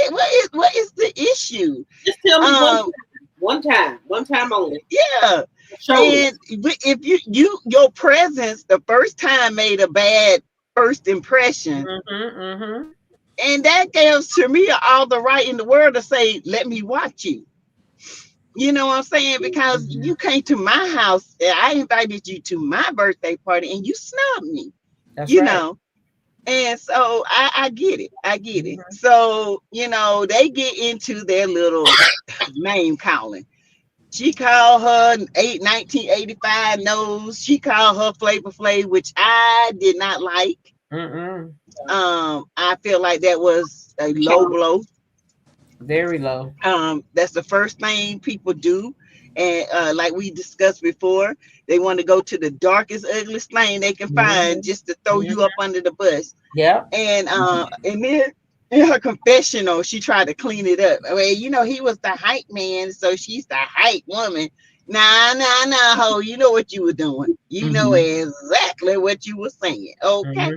is the issue? Just tell me one time only. Yeah. And if your presence the first time made a bad first impression, and that gave Shamea all the right in the world to say, let me watch you. You know what I'm saying? Because you came to my house, I invited you to my birthday party, and you snubbed me. That's right. And so I get it. I get it. So, they get into their little name calling. She called her 1985 nose. She called her Flavor Flav, which I did not like. I feel like that was a low blow. Very low. That's the first thing people do. And like we discussed before, they want to go to the darkest, ugliest thing they can find just to throw you up under the bus. Yeah. And then in her confessional, she tried to clean it up. I mean, he was the hype man, so she's the hype woman. Nah, ho, you know what you were doing. You know exactly what you were saying. Okay.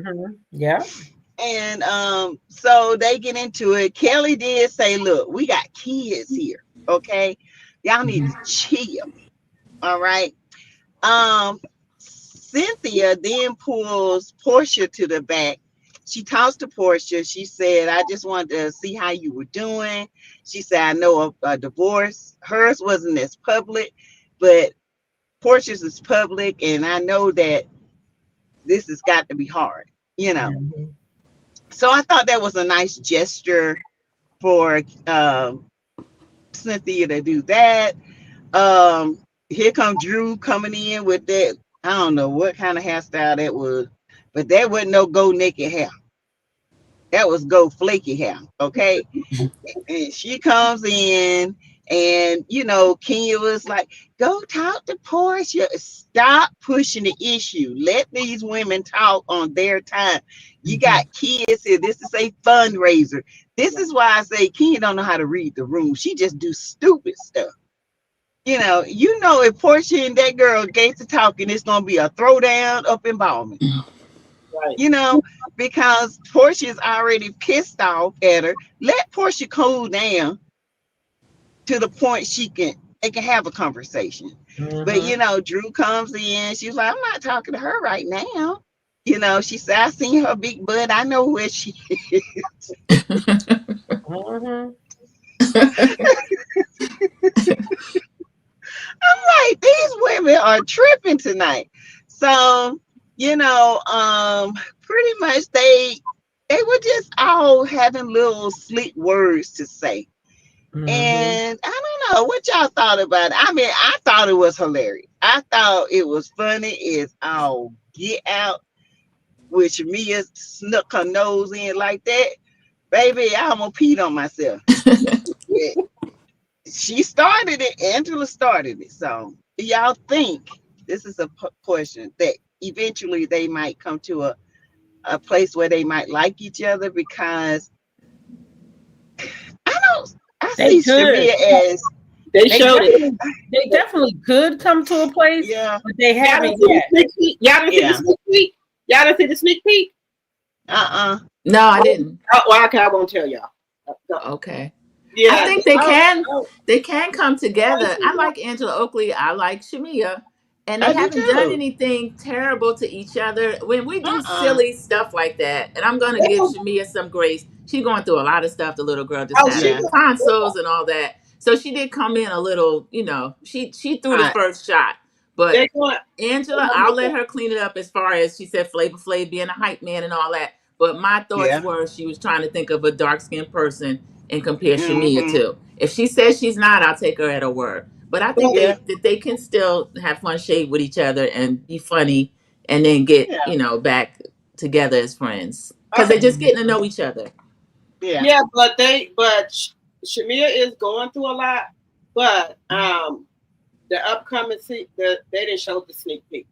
Yeah. And so they get into it. Kelly did say, look, we got kids here. Okay. Y'all need to chill. All right. Cynthia then pulls Porsha to the back. She talks to Porsha. She said, I just wanted to see how you were doing. She said, I know a divorce. Hers wasn't as public, but Porscha's is public. And I know that this has got to be hard, So I thought that was a nice gesture for Cynthia to do that. Here come Drew coming in with that. I don't know what kind of hairstyle that was, but that wasn't no go naked hair. That was go flaky hair. Okay. And she comes in and, Kenya was like, go talk to Porsha. Stop pushing the issue. Let these women talk on their time. You got kids here. This is a fundraiser. This is why I say Kenya don't know how to read the room. She just do stupid stuff. If Porsha and that girl get to talking, it's going to be a throwdown up in Ballman. Right. Because Porsha is already pissed off at her. Let Porsha cool down to the point they can have a conversation. But, Drew comes in. She's like, I'm not talking to her right now. She said, I seen her big butt. I know where she is. I'm like, these women are tripping tonight. So, pretty much they were just all having little slick words to say. And I don't know what y'all thought about it. I mean, I thought it was hilarious. I thought it was funny as all get out, which Mia snuck her nose in like that. Baby, I almost peed on myself. She started it. Angela started it. So, do y'all think this is a question that eventually they might come to a place where they might like each other? Because I see Shamea as they showed it. They definitely could come to a place, but they haven't yet. Y'all didn't see the sneak peek? Y'all didn't see the sneak peek? No, I didn't. Oh, well, okay, I won't tell y'all. Okay. Yeah, I think they can come together. I like Angela Oakley. I like Shamea. And they haven't done anything terrible to each other. When we do silly stuff like that, and I'm going to give Shamea some grace. She's going through a lot of stuff. The little girl just had tonsils and all that. So she did come in a little, she threw the first shot. But Angela, I'll let her clean it up as far as she said Flavor Flav being a hype man and all that. But my thoughts were she was trying to think of a dark-skinned person and compare Shamea to. If she says she's not, I'll take her at her word. But I think that they can still have fun shade with each other and be funny and then get, back together as friends. Because they're just getting to know each other. Yeah, but Shamea is going through a lot. But the upcoming they didn't show the sneak peek.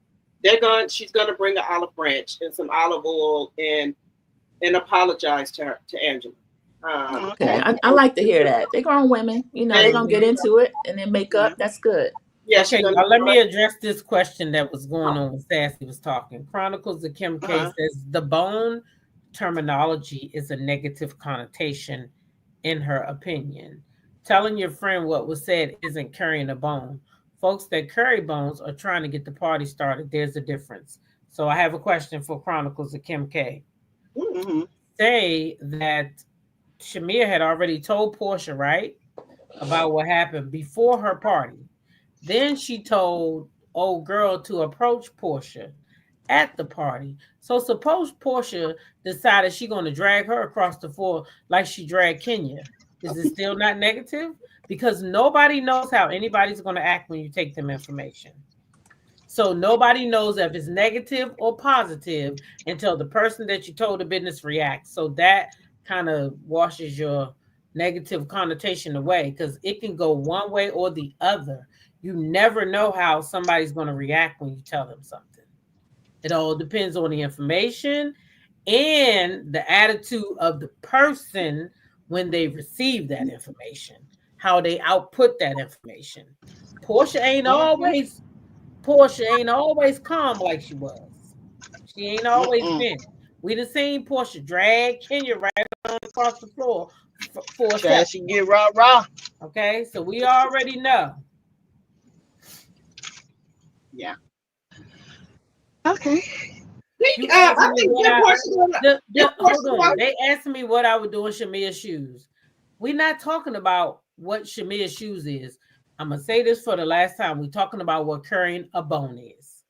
She's gonna bring an olive branch and some olive oil and apologize to Angela. Okay, I like to hear that. They're grown women, they're gonna get into it and then make up. That's good. Yeah. Okay, now let me address this question that was going on when Sassy was talking. Chronicles of Kim K says the bone terminology is a negative connotation, in her opinion. Telling your friend what was said isn't carrying a bone. Folks that carry bones are trying to get the party started. There's a difference. So I have a question for Chronicles of Kim K. Say that Shamea had already told Porsha, right, about what happened before her party. Then she told old girl to approach Porsha at the party. So suppose Porsha decided she's going to drag her across the floor like she dragged Kenya. Is it still not negative? Because nobody knows how anybody's going to act when you take them information. So nobody knows if it's negative or positive until the person that you told the business reacts. So that kind of washes your negative connotation away because it can go one way or the other. You never know how somebody's going to react when you tell them something. It all depends on the information and the attitude of the person when they receive that information, how they output that information. Porsha ain't always calm like she was. She ain't always been. We done seen Porsha drag Kenya right across the floor for a second. She get raw. Okay, so we already know. Yeah. Okay. Hold on. They asked me what I would do in Shamea's shoes. We're not talking about what Shamea's shoes is. I'm going to say this for the last time. We're talking about what carrying a bone is.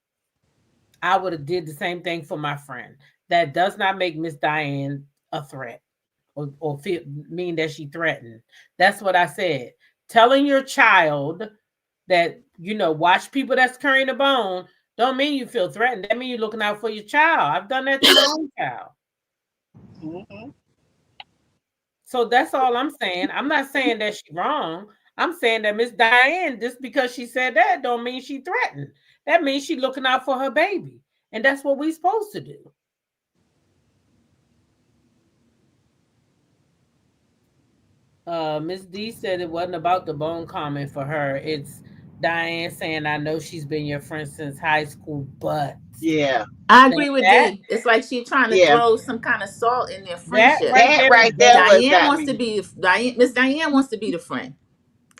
I would have did the same thing for my friend. That does not make Miss Diane a threat or mean that she threatened. That's what I said. Telling your child that, watch people that's carrying a bone don't mean you feel threatened. That means you're looking out for your child. I've done that to my own child. So that's all I'm saying. I'm not saying that she's wrong. I'm saying that Miss Diane, just because she said that, don't mean she threatened. That means she's looking out for her baby. And that's what we're supposed to do. Miss D said it wasn't about the bone comment for her. It's Diane saying, I know she's been your friend since high school, but. Yeah. I agree with D. It's like she's trying to throw some kind of salt in their friendship. That right there Diane wants to be Miss Diane wants to be the friend.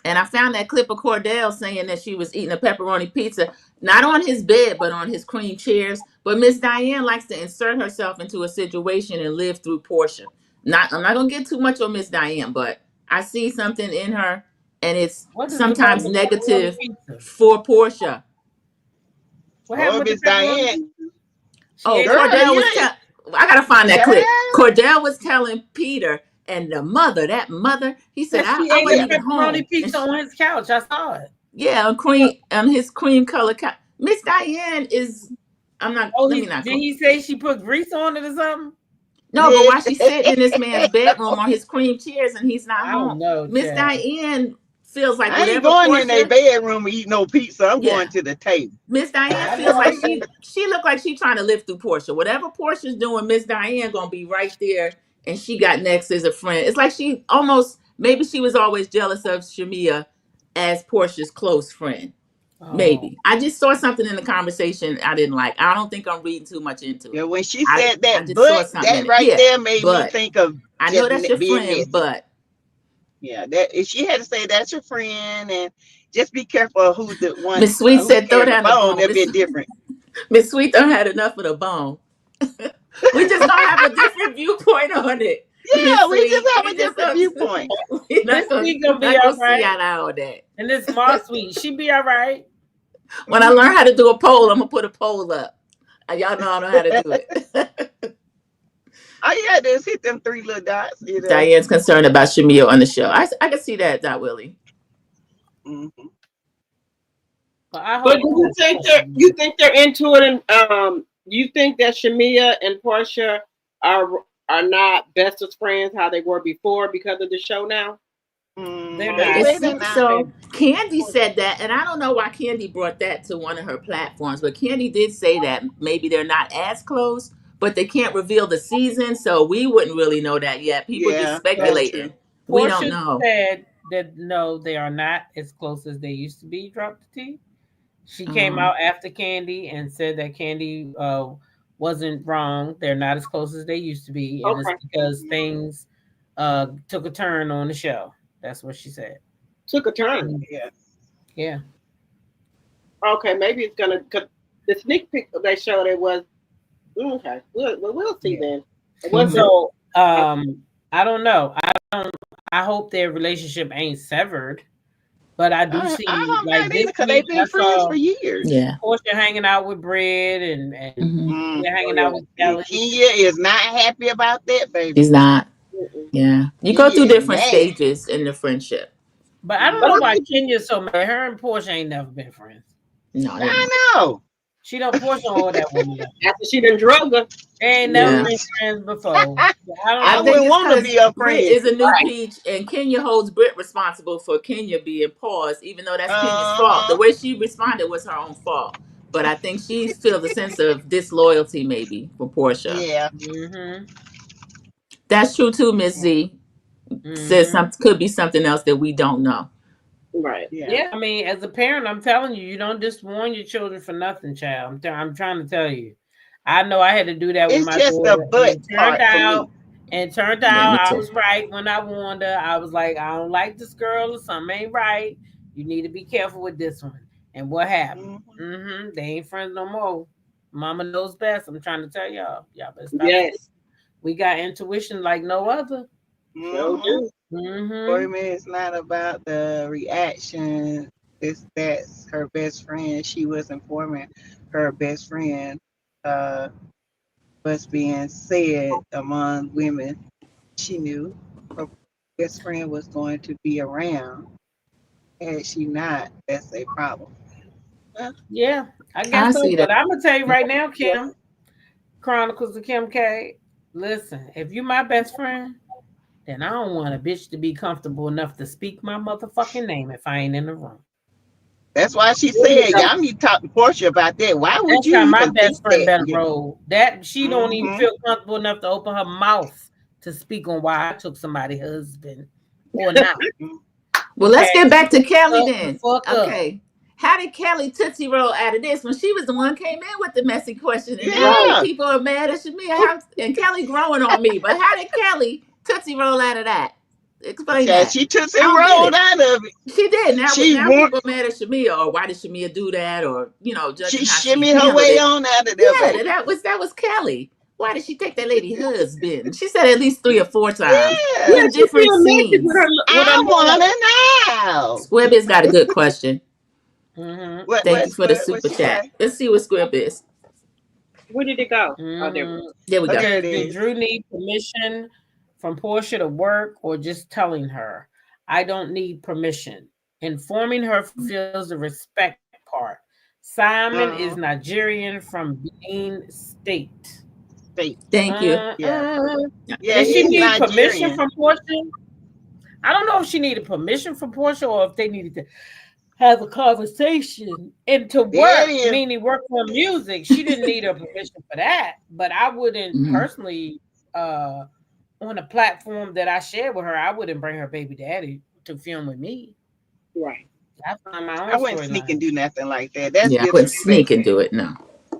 And I found that clip of Cordell saying that she was eating a pepperoni pizza, not on his bed, but on his cream chairs. But Miss Diane likes to insert herself into a situation and live through Porsha. I'm not gonna get too much on Miss Diane, but I see something in her, and it's sometimes negative for Porsha. What happened with Miss Diane? Cordell was I gotta find that clip. Cordell was telling Peter And the mother, he said, She I ate wasn't a even home. pepperoni pizza on his couch. I saw it. Yeah, on his cream color couch. Miss Diane is, I'm not, let me not. Did he say she put grease on it or something? No, but while she's sitting in this man's bedroom on his cream chairs and he's not home, Miss Diane feels like I ain't going in their bedroom and eat no pizza. I'm going to the table. Miss Diane feels like she looked like she trying to live through Porsha. Whatever Portia's doing, Miss Diane gonna be right there, and she got next as a friend. It's like she almost, maybe she was always jealous of Shamea as Portia's close friend. Maybe. I just saw something in the conversation I didn't like. I don't think I'm reading too much into it. Yeah, when she said that, I just but saw something that right there made me think of. I know that's your friend, messy. but yeah, that if she had to say that's your friend, and just be careful who's the one. Miss Sweet said throw down the bone. That'd be different. Miss Sweet don't had enough of the bone. We just gonna have a different viewpoint on it. Yeah, we just have a different viewpoint. Miss Sweet gonna be all right. All that. And this Small Sweet, she be all right. When I learn how to do a poll, I'm gonna put a poll up. Y'all know I know how to do it. All you gotta do is hit them 3 little dots. You know? Diane's concerned about Shamea on the show. I can see that, Dot Willie. Mm-hmm. But do you think they're into it, and you think that Shamea and Porsha are not best of friends how they were before because of the show now? They're not. So Kandi said that, and I don't know why Kandi brought that to one of her platforms, but Kandi did say that maybe they're not as close, but they can't reveal the season, so we wouldn't really know that yet. People just speculating. We don't know. Said that no, they are not as close as they used to be. Drop the T. She came out after Kandi and said that Kandi wasn't wrong. They're not as close as they used to be, and it's because things took a turn on the show. That's what she said. Took a turn. Yeah. Okay, maybe it's gonna. Cause the sneak peek they showed it was okay. We'll see then. So I don't know. I hope their relationship ain't severed. But I do see like this because they've been friends for years. Yeah, Porsha hanging out with Brad and they're hanging out with Kelly. Kenya is not happy about that, baby. He's not. Yeah, you go through different stages in the friendship. But I don't know why Kenya's so mad. Her and Porsha ain't never been friends. No, I know. She don't Porsha all that woman. After she done drug her. They ain't never been friends before. I wouldn't want to be a friend. Is a new peach, and Kenya holds Britt responsible for Kenya being paused, even though that's Kenya's fault. The way she responded was her own fault. But I think she feels a sense of disloyalty, maybe, for Porsha. Yeah. That's true too, Miss Z. Says could be something else that we don't know. Right. Yeah. I mean, as a parent, I'm telling you, you don't just warn your children for nothing, child. I'm trying to tell you. I know I had to do that with my daughter. It turned out I was right when I warned her. I was like, I don't like this girl or something ain't right. You need to be careful with this one. And what happened? They ain't friends no more. Mama knows best. I'm trying to tell y'all. Y'all better stop. Yes. We got intuition like no other. For me, it's not about the reaction. That's her best friend. She was informing her best friend what's being said among women. She knew her best friend was going to be around. Had she not, that's a problem. Yeah, I guess so. But I'm gonna tell you right now, Kim, Chronicles of Kim K. Listen, if you're my best friend, then I don't want a bitch to be comfortable enough to speak my motherfucking name if I ain't in the room. That's why she said, y'all need to talk to Porsha about that. Why would That's you even my best friend better that? roll? That she don't even feel comfortable enough to open her mouth to speak on why I took somebody's husband or not. Well, let's get back to Kelly then. Okay. How did Kelly Tootsie Roll out of this when she was the one came in with the messy question? And now people are mad at Shamea and Kelly growing on me. But how did Kelly Tootsie Roll out of that? Explain that. She Tootsie rolled out of it. She did. Now people mad at Shamea, or why did Shamea do that? Or, she shimmied her way on out of there. Yeah, that was Kelly. Why did she take that lady husband? She said at least 3 or 4 times. Yeah. We're different scenes. I want to know. Squibby's got a good question. Thank you for the super chat. Let's see what Squib is. Where did it go? Oh, there we go. Did Drew need permission from Porsha to work or just telling her? I don't need permission. Informing her fulfills the respect part. Simon is Nigerian from Benin State. Thank you. Did she need permission from Porsha? I don't know if she needed permission from Porsha or if they needed to have a conversation and to work, meaning work on music. She didn't need her permission for that. But I wouldn't personally, on a platform that I share with her, I wouldn't bring her baby daddy to film with me. Right. I find my own I wouldn't sneak and do nothing like that. That's I wouldn't sneak and do it. No.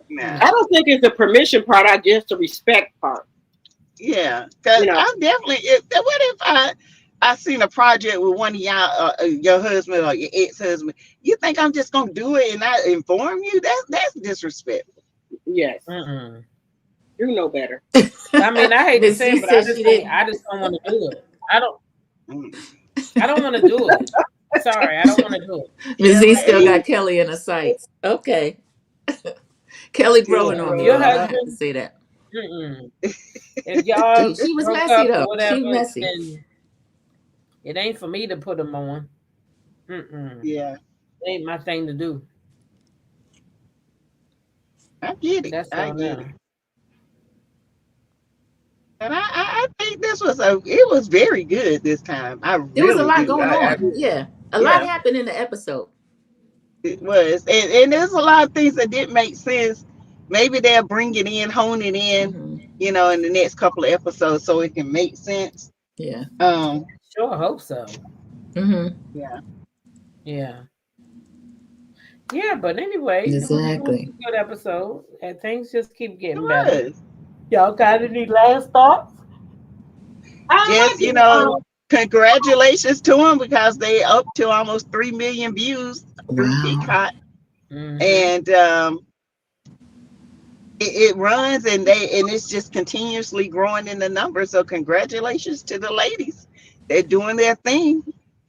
Nah. I don't think it's the permission part. I just the respect part. Yeah, because I'm definitely. What if I seen a project with one of y'all, your husband or your ex-husband? You think I'm just gonna do it and not inform you? That's disrespectful. Yes. You know better. I mean, I hate to say it, but I just don't want to do it. I don't want to do it. Sorry, I don't want to do it. Ms. Z still got Kelly in her sights. Okay. Kelly growing on me. I have to say that. If y'all she was messy though. Whatever, she was messy. It ain't for me to put them on. Yeah. It ain't my thing to do. I get it. I get it. And I think this was it was very good this time. There was a lot going on. A lot happened in the episode. It was. And there's a lot of things that didn't make sense. Maybe they'll bring it in, hone it in, in the next couple of episodes so it can make sense. Yeah. Sure hope so. Yeah. Yeah, but anyway, exactly. It was a good episode, and things just keep getting better. Y'all got any last thoughts? Yes, congratulations to them because they up to almost 3 million views through Peacock, and it runs and it's just continuously growing in the numbers. So congratulations to the ladies. They're doing their thing.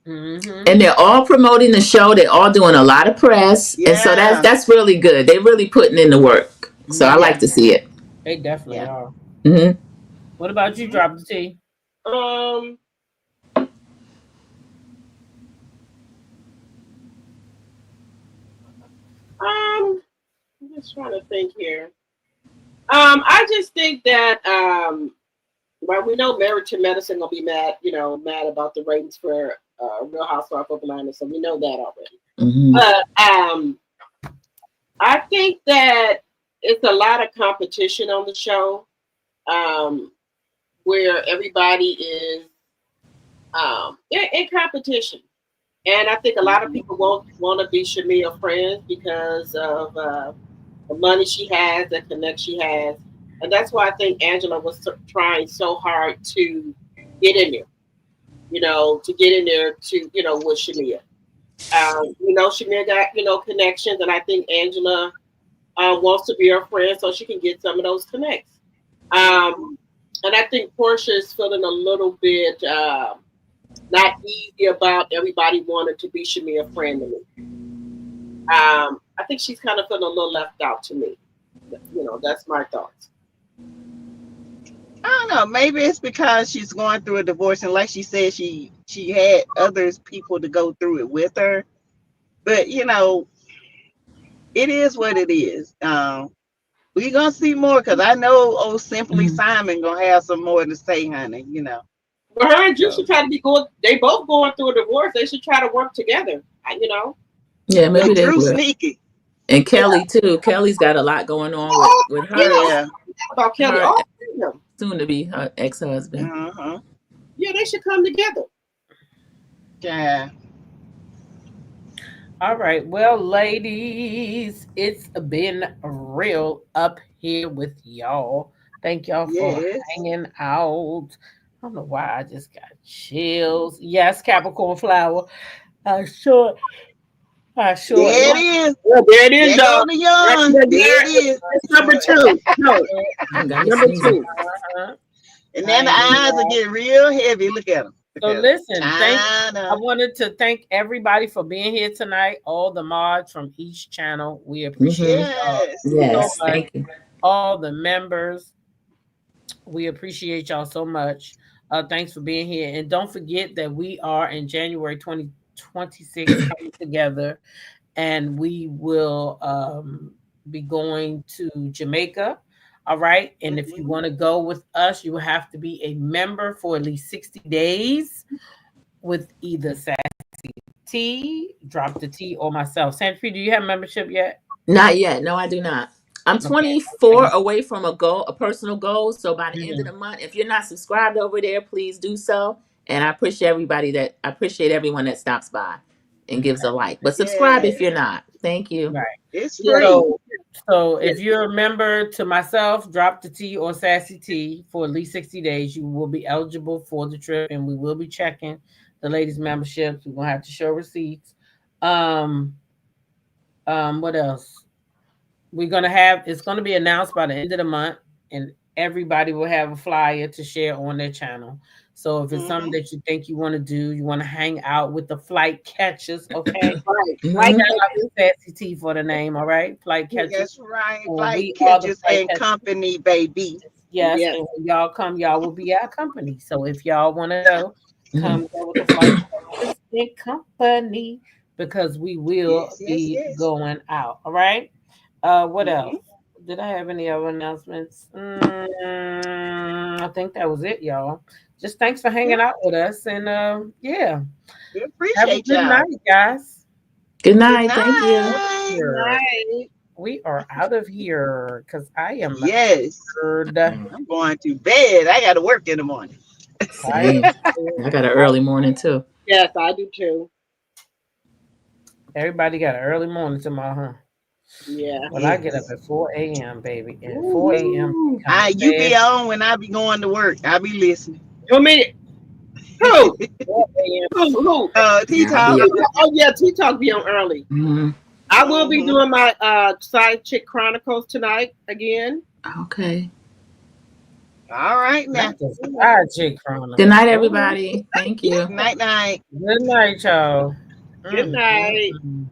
And they're all promoting the show. They're all doing a lot of press. And so that's really good. They're really putting in the work. So I like to see it. They definitely are. What about you, Drop the T? I'm just trying to think here. I just think that well, we know Married to Medicine gonna be mad about the ratings for Real Housewives of Atlanta, so we know that already. But I think that it's a lot of competition on the show, where everybody is in competition, and I think a lot of people won't want to be Shamea friends because of the money she has, the connect she has. And that's why I think Angela was trying so hard to get in there, with Shamea. Shamea got, connections, and I think Angela wants to be her friend so she can get some of those connects. And I think Porsha is feeling a little bit not easy about everybody wanting to be Shamea friend to me. I think she's kind of feeling a little left out to me. That's my thoughts. I don't know. Maybe it's because she's going through a divorce, and like she said, she had others people to go through it with her. But it is what it is. We're gonna see more because I know old Simply Simon gonna have some more to say, honey. Well, her and Drew should try to be good. They both going through a divorce. They should try to work together. Yeah, maybe they Drew will. sneaky. And Kelly too. Kelly's got a lot going on with her. About Kelly, soon to be her ex-husband. Yeah, they should come together. Yeah. All right. Well, ladies, it's been real up here with y'all. Thank y'all for hanging out. I don't know why I just got chills. Yes, Capricorn flower. Sure. There it is. Well, there it is, y'all. There it is. That's number 2. No, number 2. And then the eyes are getting real heavy. Look at them. So listen, I wanted to thank everybody for being here tonight. All the mods from each channel. We appreciate y'all so much. Thank you. All the members. We appreciate y'all so much. Thanks for being here. And don't forget that we are in January 2026 coming together, and we will be going to Jamaica. All right. And if you want to go with us, you will have to be a member for at least 60 days with either Sassy T, Drop the T, or myself. Sandra, do you have membership yet? Not yet. No, I do not. I'm Okay. 24 away from a personal goal. So by the end of Mhm. the month, if you're not subscribed over there, please do so. And I appreciate everyone that stops by and gives a like. But subscribe if Yes. you're not. Thank you. Right. It's Yeah. free. So Yeah. if you're a member to myself, Drop the T or Sassy T for at least 60 days, you will be eligible for the trip, and we will be checking the ladies' memberships. We're gonna have to show receipts. Um, what else? We're gonna have it's gonna be announced by the end of the month, and everybody will have a flyer to share on their channel. So if it's something Mm-hmm. that you think you want to do, you want to hang out with the flight catchers, okay? Right. Shout Like Mhm. out to Sassy T for the name, all right? Flight catchers. That's right. Or Like we are the catches flight and catchers. company, baby. Yes, yes. and when y'all come, y'all will be our company. So if y'all want to go, Mhm. come go with the flight catchers and company, because we will Yes, yes, be yes. going out. All right. What else? Mm-hmm. Did I have any other announcements? I think that was it, y'all. Just thanks for Yeah, hanging out with us, and yeah, we have a appreciate good y'all. night, guys. Good Good night. Thank you. night. Here Right. we are out of here because I am Yes. tired. I'm going to bed. I got to work in the morning. Tired. Same. I got an early morning too. Yes, I do too. Everybody got an early morning tomorrow, huh? Yeah. Well, I get up Yes. at 4 a.m., baby, and 4 a.m. Woo. kind of You be fast. on when I be going to work. I be listening. You mean who? 4 a.m. Who? Tea Yeah, I'll talk. be up. Oh yeah, Teatalk be on early. Mhm. I will be Mm-hmm. doing my side chick chronicles tonight again. Okay. All right now. Not the Yeah. side chick Good chronicles. night, All right. everybody. Thank you. Night night. Good night, y'all. Good night. Mm.